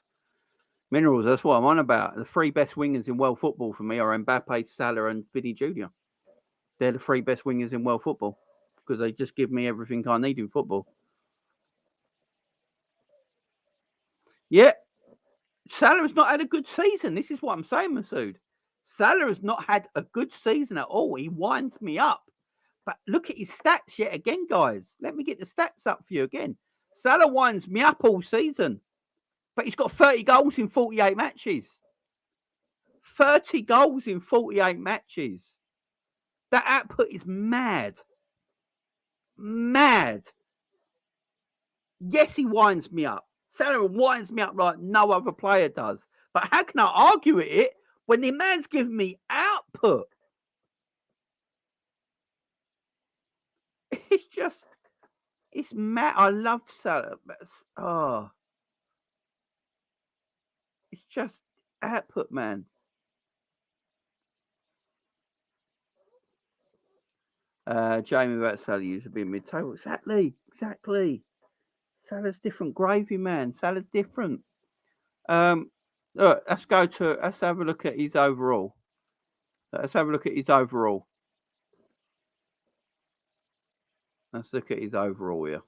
That's what I'm on about. The three best wingers in world football for me are Mbappe, Salah, and Vinny Jr. They're the three best wingers in world football because they just give me everything I need in football. Yeah, Salah has not had a good season. This is what I'm saying, Masood. Salah has not had a good season at all. He winds me up. But look at his stats yet again, guys. Let me get the stats up for you again. Salah winds me up all season. But he's got 30 goals in 48 matches. 30 goals in 48 matches. That output is mad. Mad. Yes, he winds me up. Salah winds me up like no other player does. But how can I argue with it when the man's giving me output? It's just, it's mad. I love Salah. But, it's just output, man. Jamie about Salah used to be mid-table. Exactly. Salah's different gravy, man. Salah's different. Look, let's have a look at his overall. Let's look at his overall here.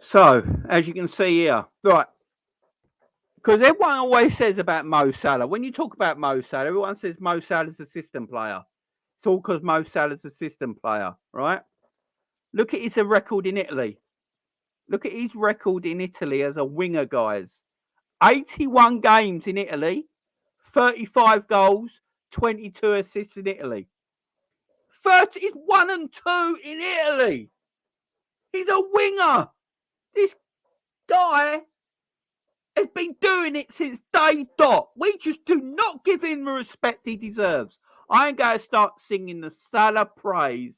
So, as you can see here, right, because everyone always says about Mo Salah, when you talk about Mo Salah, everyone says Mo Salah's a system player. It's all because Mo Salah's a system player, right? Look at his record in Italy. Look at his record in Italy as a winger, guys. 81 games in Italy, 35 goals, 22 assists in Italy. 1 and 2 in Italy. He's a winger. This guy has been doing it since day dot. We just do not give him the respect he deserves. I am going to start singing the Salah praise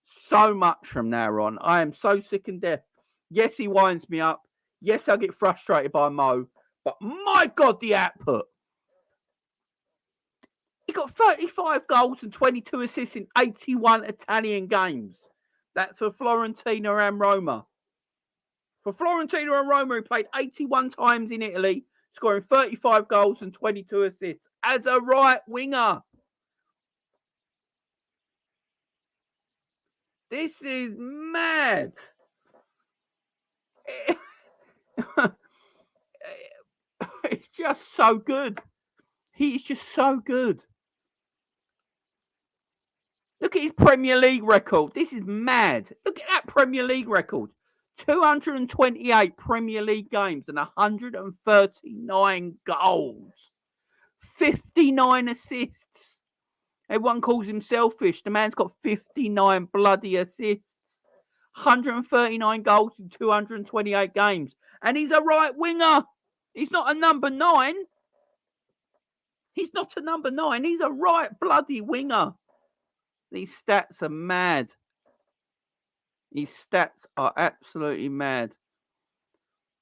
so much from now on. I am so sick and deaf. Yes, he winds me up. Yes, I get frustrated by Mo. But my God, the output. He got 35 goals and 22 assists in 81 Italian games. That's for Fiorentina and Roma. For Fiorentina and Roma, he played 81 times in Italy, scoring 35 goals and 22 assists as a right winger. This is mad. It's just so good. He's just so good. Look at his Premier League record. This is mad. Look at that Premier League record. 228 Premier League games and 139 goals. 59 assists. Everyone calls him selfish. The man's got 59 bloody assists. 139 goals in 228 games. And he's a right winger. He's not a number 9. He's not a number 9. He's a right bloody winger. These stats are mad. These stats are absolutely mad.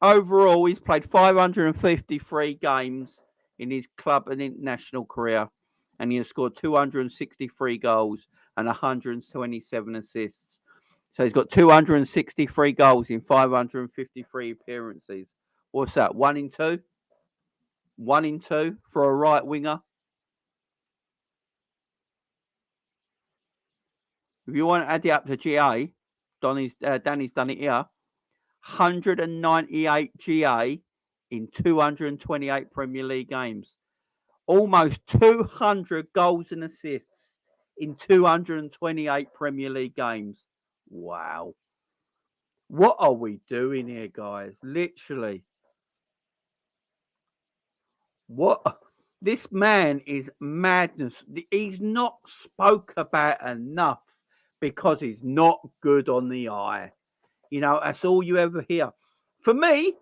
Overall, he's played 553 games in his club and international career. And he has scored 263 goals and 127 assists. So he's got 263 goals in 553 appearances. What's that? 1 in 2? 1 in 2 for a right winger. If you want to add it up to GA, Danny's done it here. 198 GA in 228 Premier League games. Almost 200 goals and assists in 228 Premier League games. Wow. What are we doing here, guys? Literally. What? This man is madness. He's not spoke about enough because he's not good on the eye. You know, that's all you ever hear. For me,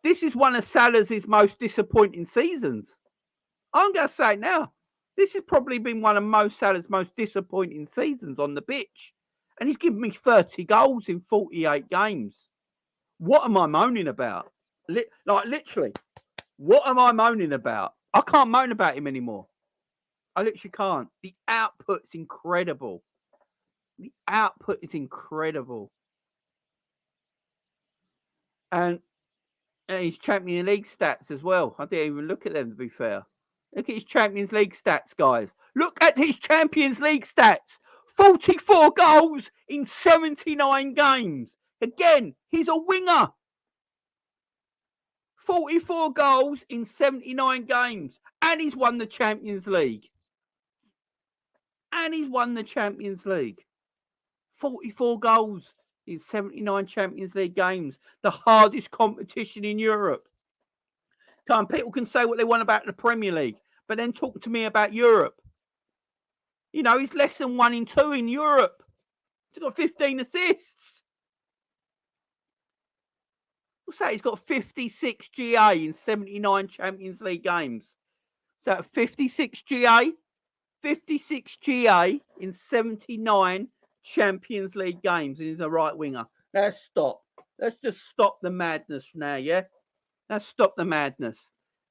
this is one of Salah's most disappointing seasons. I'm going to say it now. This has probably been one of Salah's most disappointing seasons on the pitch. And he's given me 30 goals in 48 games. What am I moaning about? Literally. What am I moaning about? I can't moan about him anymore. I literally can't. The output's incredible. The output is incredible. And his Champions League stats as well. I didn't even look at them, to be fair. Look at his Champions League stats, guys. Look at his Champions League stats. 44 goals in 79 games. Again, he's a winger. 44 goals in 79 games. And he's won the Champions League. 44 goals in 79 Champions League games. The hardest competition in Europe. People can say what they want about the Premier League, but then talk to me about Europe. You know, he's less than 1 in 2 in Europe. He's got 15 assists. What's that? He's got 56 GA in 79 Champions League games. So 56 GA? 56 GA in 79 Champions League games. And he's a right winger. Let's stop. Let's just stop the madness now, yeah? Let's stop the madness.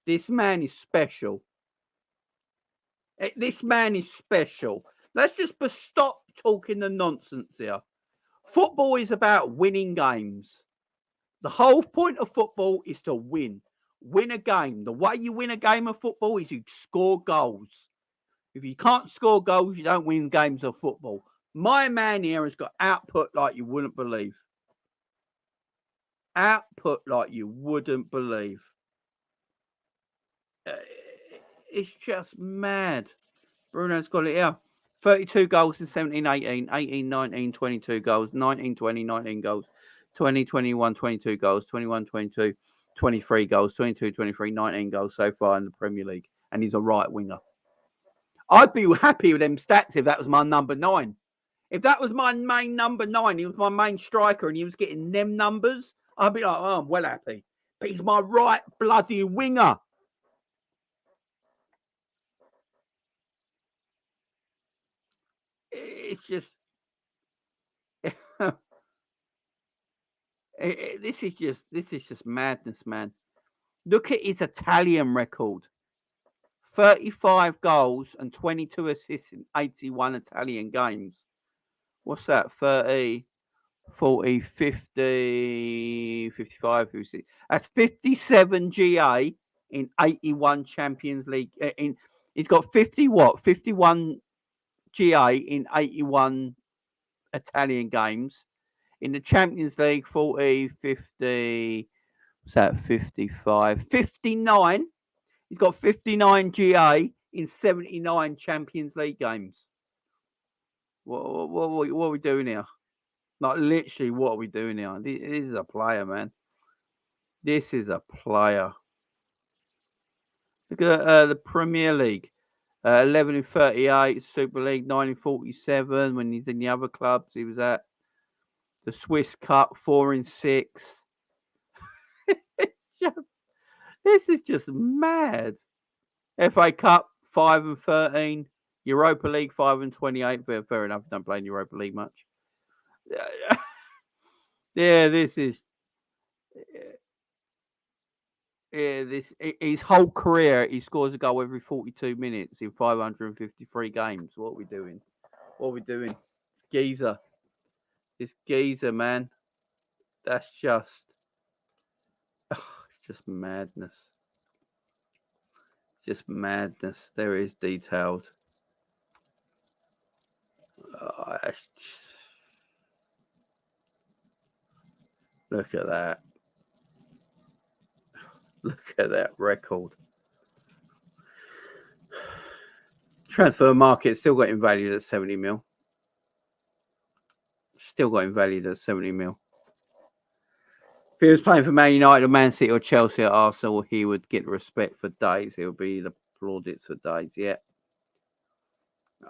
This man is special. This man is special. Let's just stop talking the nonsense here. Football is about winning games. The whole point of football is to win. Win a game. The way you win a game of football is you score goals. If you can't score goals, you don't win games of football. My man here has got output like you wouldn't believe. Output like you wouldn't believe. It's just mad. Bruno's got it here. 32 goals in 17-18, 18-19, 22 goals, 19-20, 19 goals, 20-21, 22 goals, 21-22, 23 goals, 22-23, 19 goals so far in the Premier League. And he's a right winger. I'd be happy with them stats if that was my number 9. If that was my main number 9, he was my main striker and he was getting them numbers, I'd be like, oh, I'm well happy. But he's my right bloody winger. It's just... This is just madness, man. Look at his Italian record. 35 goals and 22 assists in 81 Italian games. What's that? 30, 40, 50, 55, 56. That's 57 GA in 81 Champions League. He's got 51 GA in 81 Italian games. In the Champions League, 40, 50, what's that? 55, 59. He's got 59 GA in 79 Champions League games. What are we doing here? Like, literally, what are we doing here? This is a player, man. This is a player. Look at the Premier League. 11 in 38, Super League 9 in 47. When he's in the other clubs, he was at the Swiss Cup 4 in 6. This is just mad. FA Cup 5 and 13. Europa League 5 and 28. But fair enough, don't play in Europa League much. Yeah, this is. Yeah, his whole career, he scores a goal every 42 minutes in 553 games. What are we doing? What are we doing? Geezer. This geezer, man. That's just... it's just madness. Just madness. There is detailed. Look at that. Look at that record. Transfer market still got him valued at 70 mil. Still got him valued at 70 mil. If he was playing for Man United or Man City or Chelsea or Arsenal, he would get respect for days. He would be the plaudits for days. Yeah.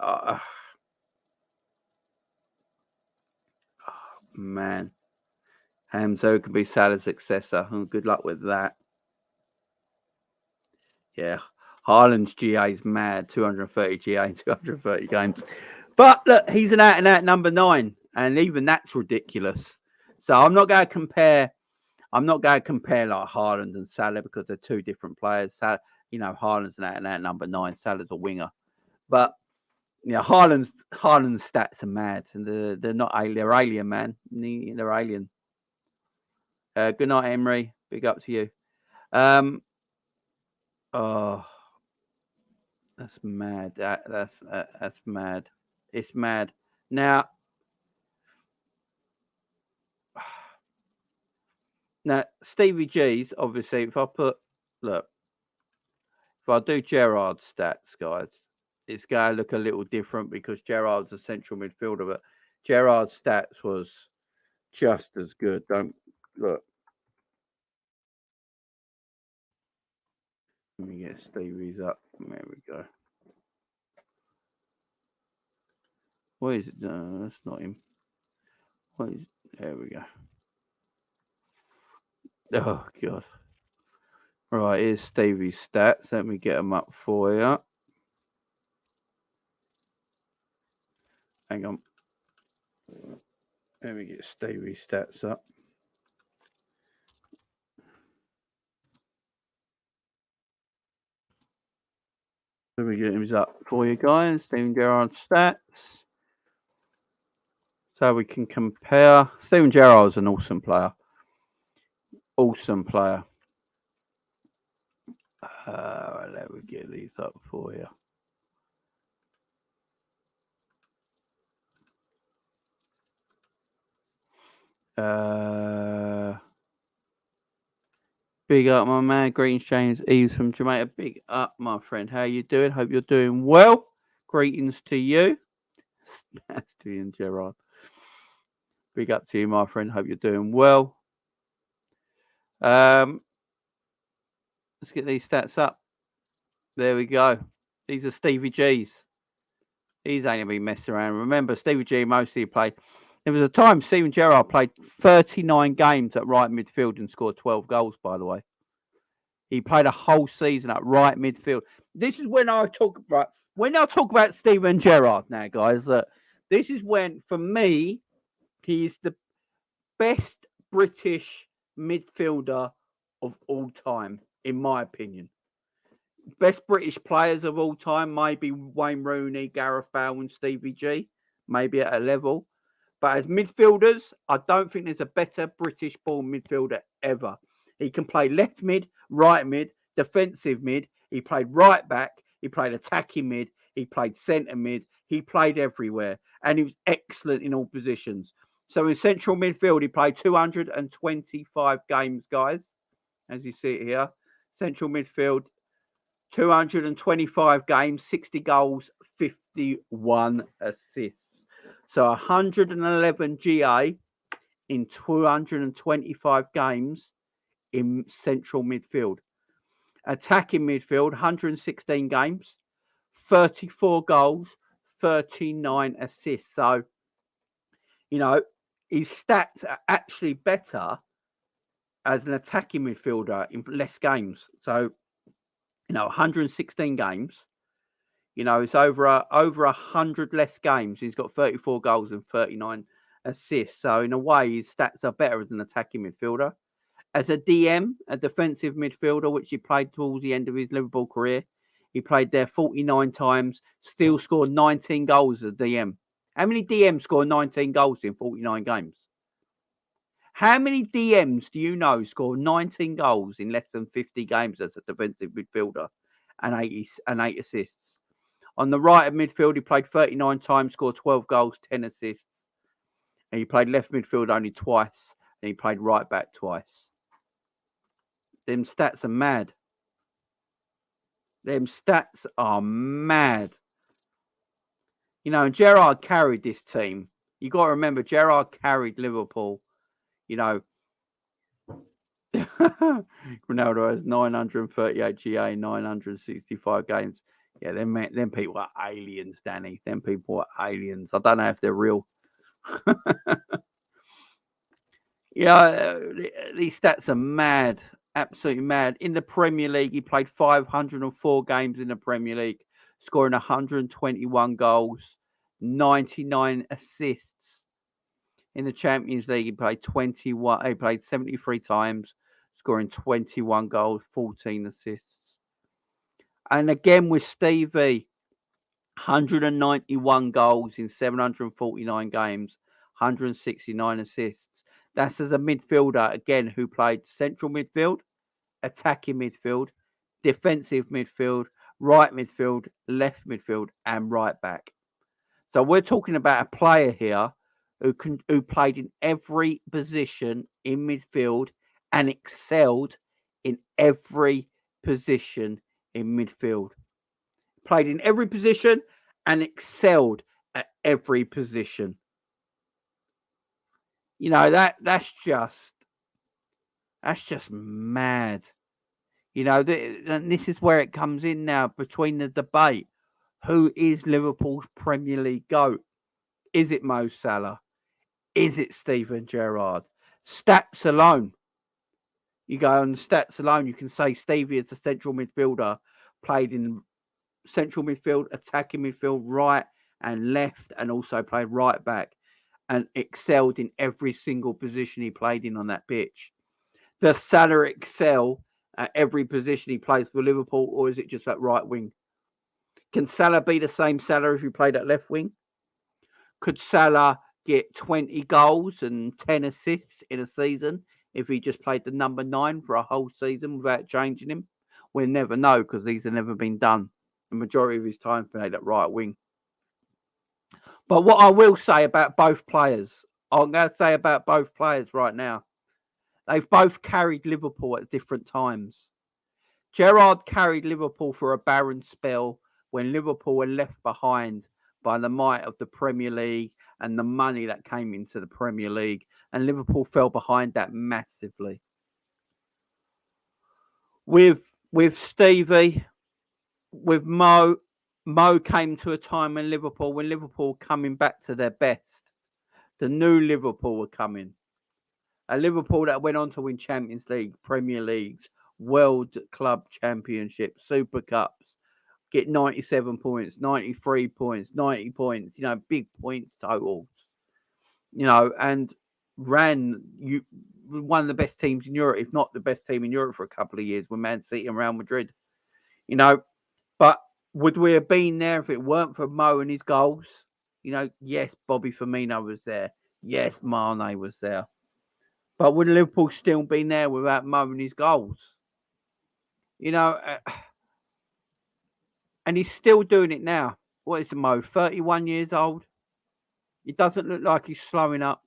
Oh, man. Hamzo could be Salah's successor. Good luck with that. Yeah. Haaland's GA is mad. 230 GA in 230 games. But look, he's an out-and-out number 9. And even that's ridiculous. So I'm not going to compare. I'm not going to compare like Haaland and Salah because they're two different players. Salah, Haaland's an out-and-out number 9. Salah's a winger. But Haaland's stats are mad, and they're not alien. They're alien, man. They're alien. Good night, Emery. Big up to you. Oh, that's mad. That's mad. It's mad. Now, Stevie G's obviously. If I do Gerrard's stats, guys, it's going to look a little different because Gerrard's a central midfielder, but Gerrard's stats was just as good. Don't look. Let me get Stevie's up. There we go. What is it? No, that's not him. There we go. Oh, God. Right, here's Stevie's stats. Let me get them up for you. Hang on. Let me get Stevie's stats up. Let me get him up for you guys. Steven Gerrard stats. So we can compare. Steven Gerrard's an awesome player. Awesome player. Let me get these up for you. Big up, my man. Greetings, James Eves from Jamaica. Big up, my friend. How you doing? Hope you're doing well. Greetings to you. Steven Gerrard. Big up to you, my friend. Hope you're doing well. Let's get these stats up. There we go. These are Stevie G's. He's only been messing around. Remember, Stevie G mostly played. There was a time Steven Gerrard played 39 games at right midfield and scored 12 goals, by the way. He played a whole season at right midfield. This is when I talk about Steven Gerrard now, guys, that this is when, for me, he's the best British midfielder of all time, in my opinion. Best British players of all time, maybe Wayne Rooney, Gareth Bale and Stevie G, maybe at a level. But as midfielders, I don't think there's a better British-born midfielder ever. He can play left mid, right mid, defensive mid. He played right back. He played attacking mid. He played centre mid. He played everywhere. And he was excellent in all positions. So in central midfield, he played 225 games, guys. As you see it here. Central midfield, 225 games, 60 goals, 51 assists. So 111 GA in 225 games in central midfield. Attacking midfield, 116 games, 34 goals, 39 assists. So, his stats are actually better as an attacking midfielder in less games. So, 116 games. It's over 100 less games. He's got 34 goals and 39 assists. So in a way, his stats are better as an attacking midfielder. As a DM, a defensive midfielder, which he played towards the end of his Liverpool career, he played there 49 times, still scored 19 goals as a DM. How many DMs score 19 goals in 49 games? How many DMs do you know score 19 goals in less than 50 games as a defensive midfielder and 8 assists? On the right of midfield, he played 39 times, scored 12 goals, 10 assists. And he played left midfield only twice. And he played right back twice. Them stats are mad. Them stats are mad. And Gerrard carried this team. You got to remember, Gerrard carried Liverpool. Ronaldo has 938 GA, 965 games. Yeah, them people are aliens, Danny. Them people are aliens. I don't know if they're real. These stats are mad. Absolutely mad. In the Premier League, he played 504 games in the Premier League, scoring 121 goals, 99 assists. In the Champions League, he played 21. He played 73 times, scoring 21 goals, 14 assists. And again with Stevie, 191 goals in 749 games, 169 assists. That's as a midfielder, again, who played central midfield, attacking midfield, defensive midfield, right midfield, left midfield, and right back. So we're talking about a player here who played in every position in midfield and excelled in every position in midfield. Played in every position and excelled at every position. You know, that's just mad. You know, and this is where it comes in now between the debate. Who is Liverpool's Premier League GOAT? Is it Mo Salah? Is it Steven Gerrard? Stats alone. You go on stats alone, you can say Stevie as a central midfielder, played in central midfield, attacking midfield, right and left, and also played right back and excelled in every single position he played in on that pitch. Does Salah excel at every position he plays for Liverpool, or is it just at right wing? Can Salah be the same Salah if he played at left wing? Could Salah get 20 goals and 10 assists in a season if he just played the number 9 for a whole season without changing him? We'll never know because these have never been done. The majority of his time played at right wing. But what I will say about both players, I'm going to say about both players right now, they've both carried Liverpool at different times. Gerrard carried Liverpool for a barren spell when Liverpool were left behind by the might of the Premier League and the money that came into the Premier League, and Liverpool fell behind that massively. With Stevie, with Mo came to a time when Liverpool coming back to their best. The new Liverpool were coming. A Liverpool that went on to win Champions League, Premier Leagues, World Club Championship, Super Cups, get 97 points, 93 points, 90 points, you know, big points totals. You know, and ran one of the best teams in Europe, if not the best team in Europe for a couple of years with Man City and Real Madrid. You know, but would we have been there if it weren't for Mo and his goals? You know, yes, Bobby Firmino was there. Yes, Mane was there. But would Liverpool still been there without Mo and his goals? You know, and he's still doing it now. What is Mo, 31 years old? It doesn't look like he's slowing up.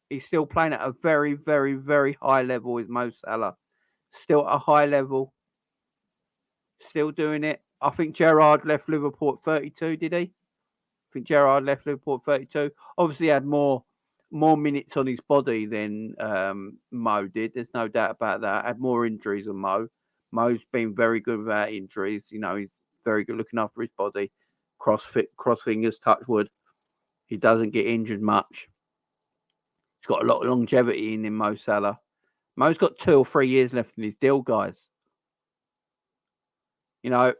He's still playing at a very, very, very high level with Mo Salah. Still at a high level. Still doing it. I think Gerrard left Liverpool at 32, did he? I think Gerrard left Liverpool at 32. Obviously, he had more minutes on his body than Mo did. There's no doubt about that. Had more injuries than Mo. Mo's been very good without injuries. You know, he's very good looking after his body. Cross fingers, touch wood. He doesn't get injured much. He's got a lot of longevity in him, Mo Salah. Mo's got 2 or 3 years left in his deal, guys. You know,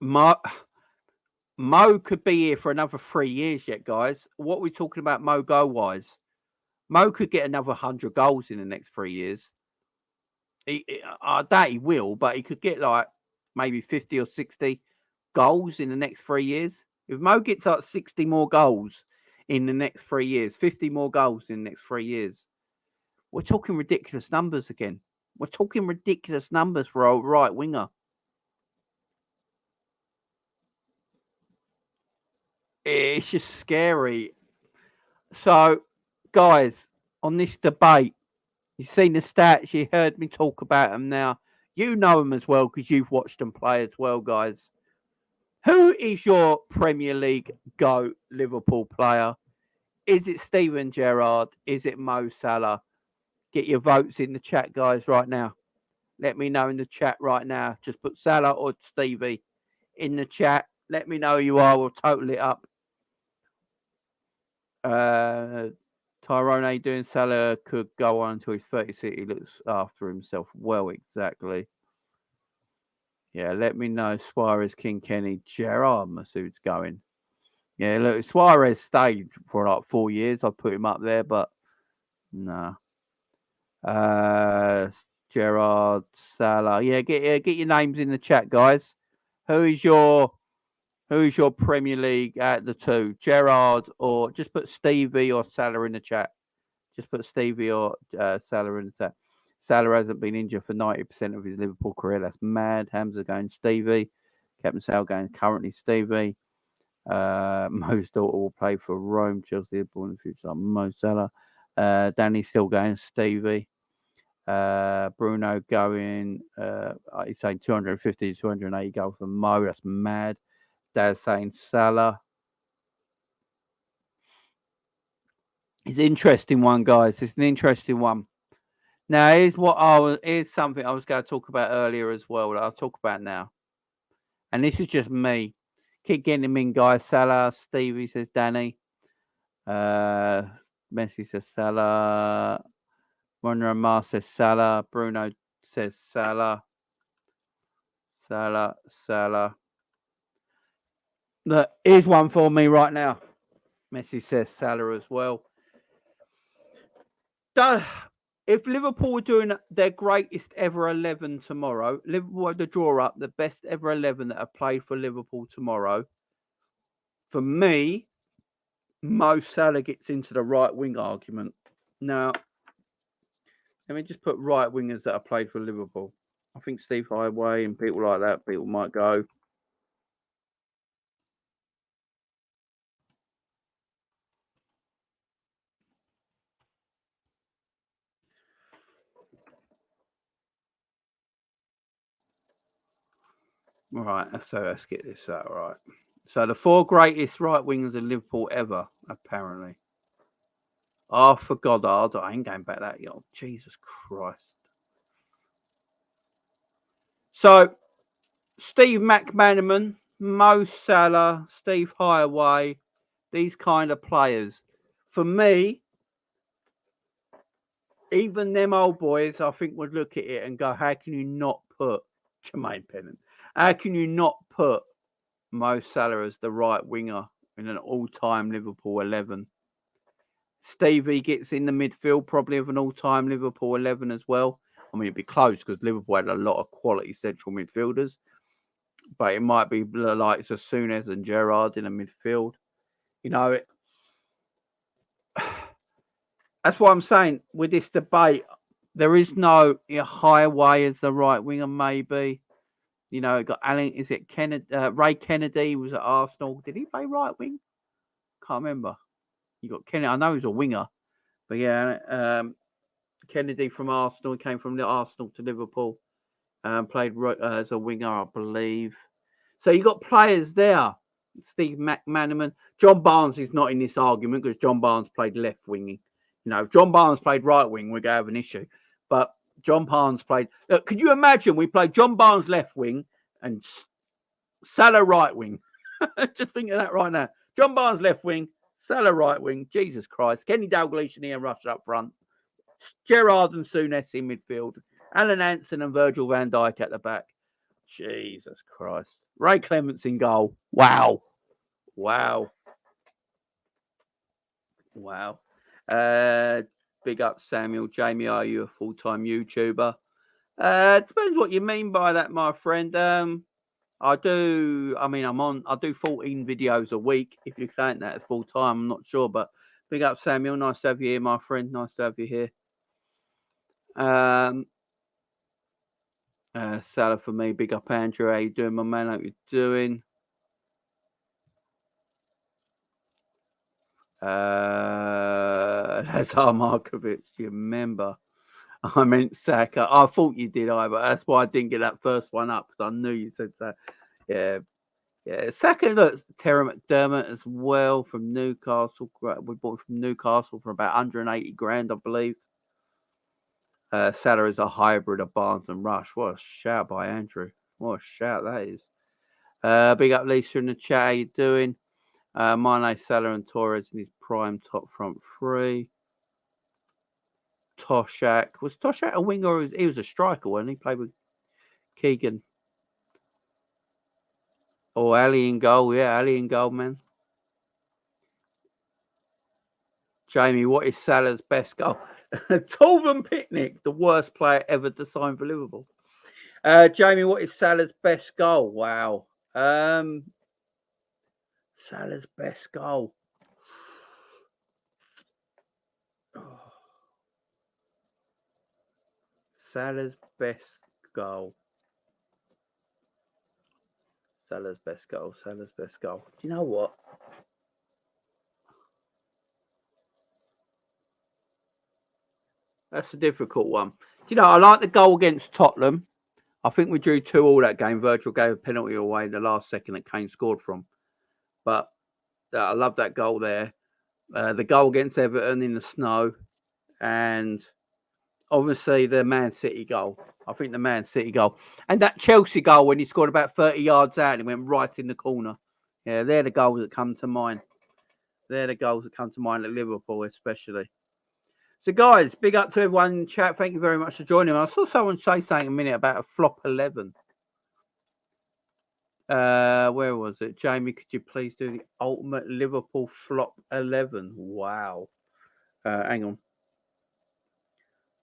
Mo could be here for another 3 years yet, guys. What are we talking about Mo goal-wise? Mo could get another 100 goals in the next 3 years. I doubt he will, but he could get like maybe 50 or 60 goals in the next 3 years. If Mo gets like 60 more goals in the next 3 years, 50 more goals in the next 3 years, we're talking ridiculous numbers again. We're talking ridiculous numbers for a right winger. It's just scary. So, guys, on this debate, you've seen the stats. You heard me talk about them now. You know them as well because you've watched them play as well, guys. Who is your Premier League GOAT Liverpool player? Is it Steven Gerrard? Is it Mo Salah? Get your votes in the chat, guys, right now. Let me know in the chat right now. Just put Salah or Stevie in the chat. Let me know who you are. We'll total it up. Tyrone, how you doing? Salah could go on until he's 36. He looks after himself well, exactly. Yeah, let me know. Suarez, King Kenny, Gerrard, Masood's going. Yeah, look, Suarez stayed for like 4 years. I'd put him up there, but no. Gerrard, Salah. Yeah, get your names in the chat, guys. Who is your Premier League at the two? Gerrard, or just put Stevie or Salah in the chat. Just put Stevie or Salah in the chat. Salah hasn't been injured for 90% of his Liverpool career. That's mad. Hamza going Stevie. Captain Sal going currently Stevie. Mo's daughter will play for Rome, Chelsea, Liverpool in the future. Mo Salah. Danny's still going Stevie. Bruno going, he's saying 250 to 280 goals for Mo. That's mad. Dad's saying Salah. It's an interesting one, guys. It's an interesting one. Now, here's something I was going to talk about earlier as well that I'll talk about now. And this is just me. Keep getting them in, guys. Salah, Stevie says Danny. Messi says Salah. Monroe Mar says Salah. Bruno says Salah. Salah. Look, here's one for me right now. Messi says Salah as well. If Liverpool were doing their greatest ever 11 tomorrow, Liverpool had to draw up the best ever 11 that have played for Liverpool tomorrow. For me, Mo Salah gets into the right wing argument. Now, let me just put right wingers that have played for Liverpool. I think Steve Highway and people like that, people might go. Right, so let's get this out right. So the 4 greatest right wingers in Liverpool ever, apparently. For Goddard, I ain't going back that yet. Jesus Christ. So, Steve McManaman, Mo Salah, Steve Highway, these kind of players. For me, even them old boys, I think, would look at it and go, how can you not put Jermaine Pennant? How can you not put Mo Salah as the right winger in an all-time Liverpool 11? Stevie gets in the midfield, probably of an all-time Liverpool 11 as well. I mean, it'd be close because Liverpool had a lot of quality central midfielders. But it might be like Souness and Gerrard in a midfield. You know, that's what I'm saying. With this debate, there is no Highway as the right winger, maybe. You know, got Alan, is it Kennedy? Ray Kennedy was at Arsenal. Did he play right wing? Can't remember. You got Kennedy. I know he's a winger. But yeah, Kennedy from Arsenal. He came from Arsenal to Liverpool. Played as a winger, I believe. So you got players there. Steve McManaman. John Barnes is not in this argument because John Barnes played left wing. You know, if John Barnes played right wing, we're going to have an issue. But John Barnes played. Look, could you imagine we played John Barnes left wing and Salah right wing? Just think of that right now. John Barnes left wing, Salah right wing. Jesus Christ. Kenny Dalglish and Ian Rush up front. Gerrard and Souness in midfield. Alan Hansen and Virgil van Dijk at the back. Jesus Christ. Ray Clements in goal. Wow. Big up Samuel. Jamie, are you a full-time YouTuber? Depends what you mean by that, my friend. I do 14 videos a week. If you count that as full-time, I'm not sure. But big up Samuel. Nice to have you here, my friend. Nice to have you here. Salah for me. Big up Andrew. How you doing, my man? How you doing? Lazar Markovic, you remember? I meant Saka. I thought you did, but that's why I didn't get that first one up because I knew you said that. Yeah. Saka, look, Terry McDermott as well from Newcastle. We bought from Newcastle for about 180 grand, I believe. Salah is a hybrid of Barnes and Rush. What a shout by Andrew. What a shout that is. Big up Lisa in the chat. How you doing? Mane, Salah and Torres in his prime top front three. Toshak. Was Toshak a winger or he was a striker when he played with Keegan? Oh, Ali in goal. Yeah, Ali in goal, man. Jamie, what is Salah's best goal? Torben Picnic, the worst player ever to sign for Liverpool. Jamie, what is Salah's best goal? Wow. Salah's best goal. Oh. Salah's best goal. Salah's best goal. Salah's best goal. Do you know what? That's a difficult one. Do you know, I like the goal against Tottenham. I think we drew 2-2 that game. Virgil gave a penalty away in the last second that Kane scored from. But I love that goal there. The goal against Everton in the snow. And obviously the Man City goal. I think the Man City goal. And that Chelsea goal when he scored about 30 yards out and he went right in the corner. Yeah, they're the goals that come to mind. They're the goals that come to mind at Liverpool especially. So, guys, big up to everyone in the chat. Thank you very much for joining me. I saw someone say something a minute about a flop 11. Where was it? Jamie, could you please do the ultimate Liverpool flop 11? Wow. Hang on.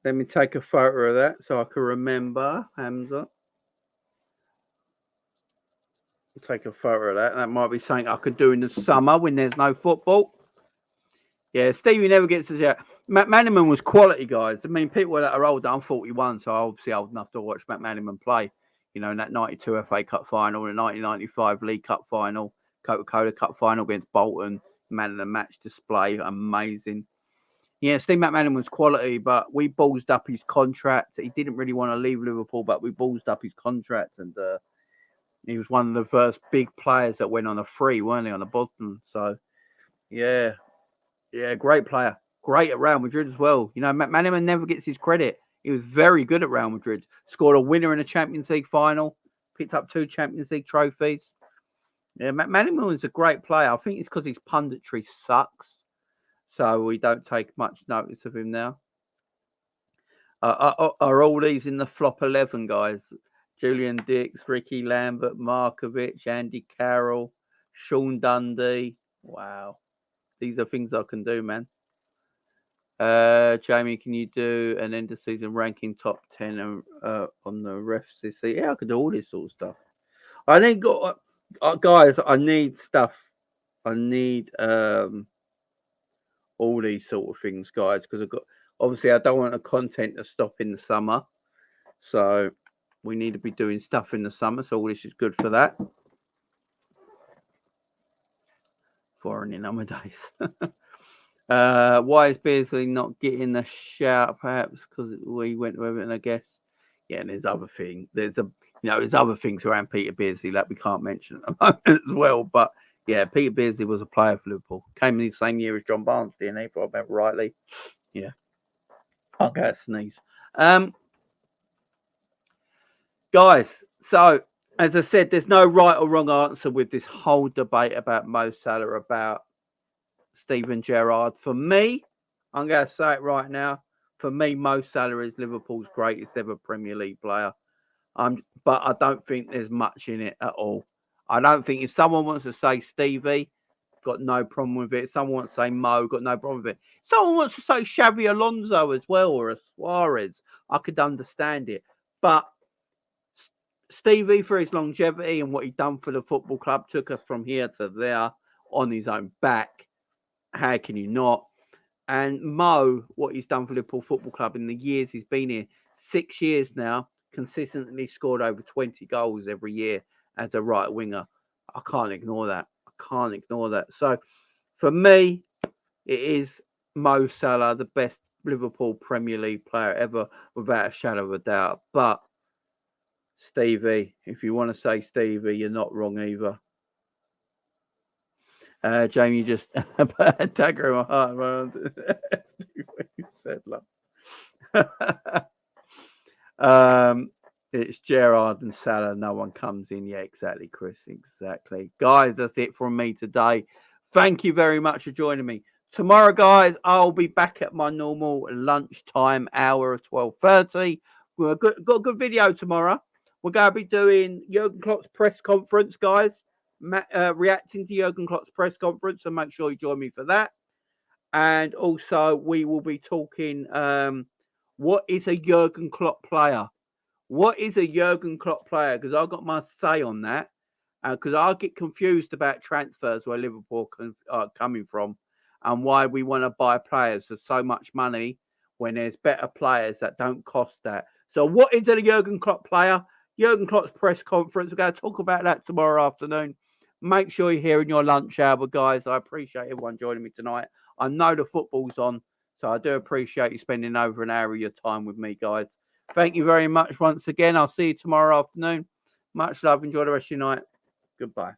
Let me take a photo of that so I can remember, Hamza. Take a photo of that. That might be something I could do in the summer when there's no football. Yeah, Stevie never gets to share. Matt Manaman was quality, guys. I mean, people that are older, I'm 41, so I'm obviously old enough to watch Matt Manaman play. You know, in that 92 FA Cup final, the 1995 League Cup final, Coca-Cola Cup final against Bolton, man of the match display, amazing. Yeah, Steve McManaman was quality, but we ballsed up his contract. He didn't really want to leave Liverpool, but we ballsed up his contract, and he was one of the first big players that went on a free, weren't he, on the bottom? So, yeah, great player. Great at Real Madrid as well. You know, McManaman never gets his credit. He was very good at Real Madrid. Scored a winner in a Champions League final. Picked up 2 Champions League trophies. Yeah, McManaman was a great player. I think it's because his punditry sucks. So we don't take much notice of him now. Are all these in the flop 11, guys? Julian Dix, Ricky Lambert, Markovic, Andy Carroll, Sean Dundee. Wow. These are things I can do, man. Jamie, can you do an end of season ranking top 10 on the refs this season? Yeah, I could do all this sort of stuff. I need guys. I need stuff. I need all these sort of things, guys, because I've got obviously I don't want the content to stop in the summer, so we need to be doing stuff in the summer. So all this is good for that. Foreign in nowadays. Why is Beardsley not getting the shout? Perhaps because we went to Everton, I guess. Yeah, and there's other things. There's other things around Peter Beardsley that we can't mention at the moment as well. But yeah, Peter Beardsley was a player for Liverpool. Came in the same year as John Barnes, didn't he? If I remember rightly. Yeah. I'll go sneeze. Guys, so as I said, there's no right or wrong answer with this whole debate about Mo Salah, about Steven Gerrard. For me, I'm going to say it right now. For me, Mo Salah is Liverpool's greatest ever Premier League player. But I don't think there's much in it at all. I don't think if someone wants to say Stevie, got no problem with it. Someone wants to say Mo, got no problem with it. Someone wants to say Xavi Alonso as well, or a Suarez. I could understand it. But Stevie, for his longevity and what he'd done for the football club, took us from here to there on his own back. How can you not? And Mo, what he's done for Liverpool Football Club in the years he's been here, 6 years now, consistently scored over 20 goals every year as a right winger. I can't ignore that. So for me, it is Mo Salah, the best Liverpool Premier League player ever, without a shadow of a doubt. But Stevie, if you want to say Stevie, you're not wrong either. Jamie just tag her in my heart. It's Gerrard and Salah. No one comes in. Yeah, exactly, Chris. Exactly. Guys, that's it from me today. Thank you very much for joining me. Tomorrow, guys, I'll be back at my normal lunchtime hour of 12:30. We've got a good video tomorrow. We're going to be doing Jurgen Klopp's press conference, guys. Reacting to Jurgen Klopp's press conference, so make sure you join me for that. And also, we will be talking what is a Jurgen Klopp player? What is a Jurgen Klopp player? Because I've got my say on that. Because I get confused about transfers where Liverpool are coming from and why we want to buy players for so much money when there's better players that don't cost that. So what is a Jurgen Klopp player? Jurgen Klopp's press conference. We're going to talk about that tomorrow afternoon. Make sure you're here in your lunch hour, guys. I appreciate everyone joining me tonight. I know the football's on, so I do appreciate you spending over an hour of your time with me, guys. Thank you very much once again. I'll see you tomorrow afternoon. Much love. Enjoy the rest of your night. Goodbye.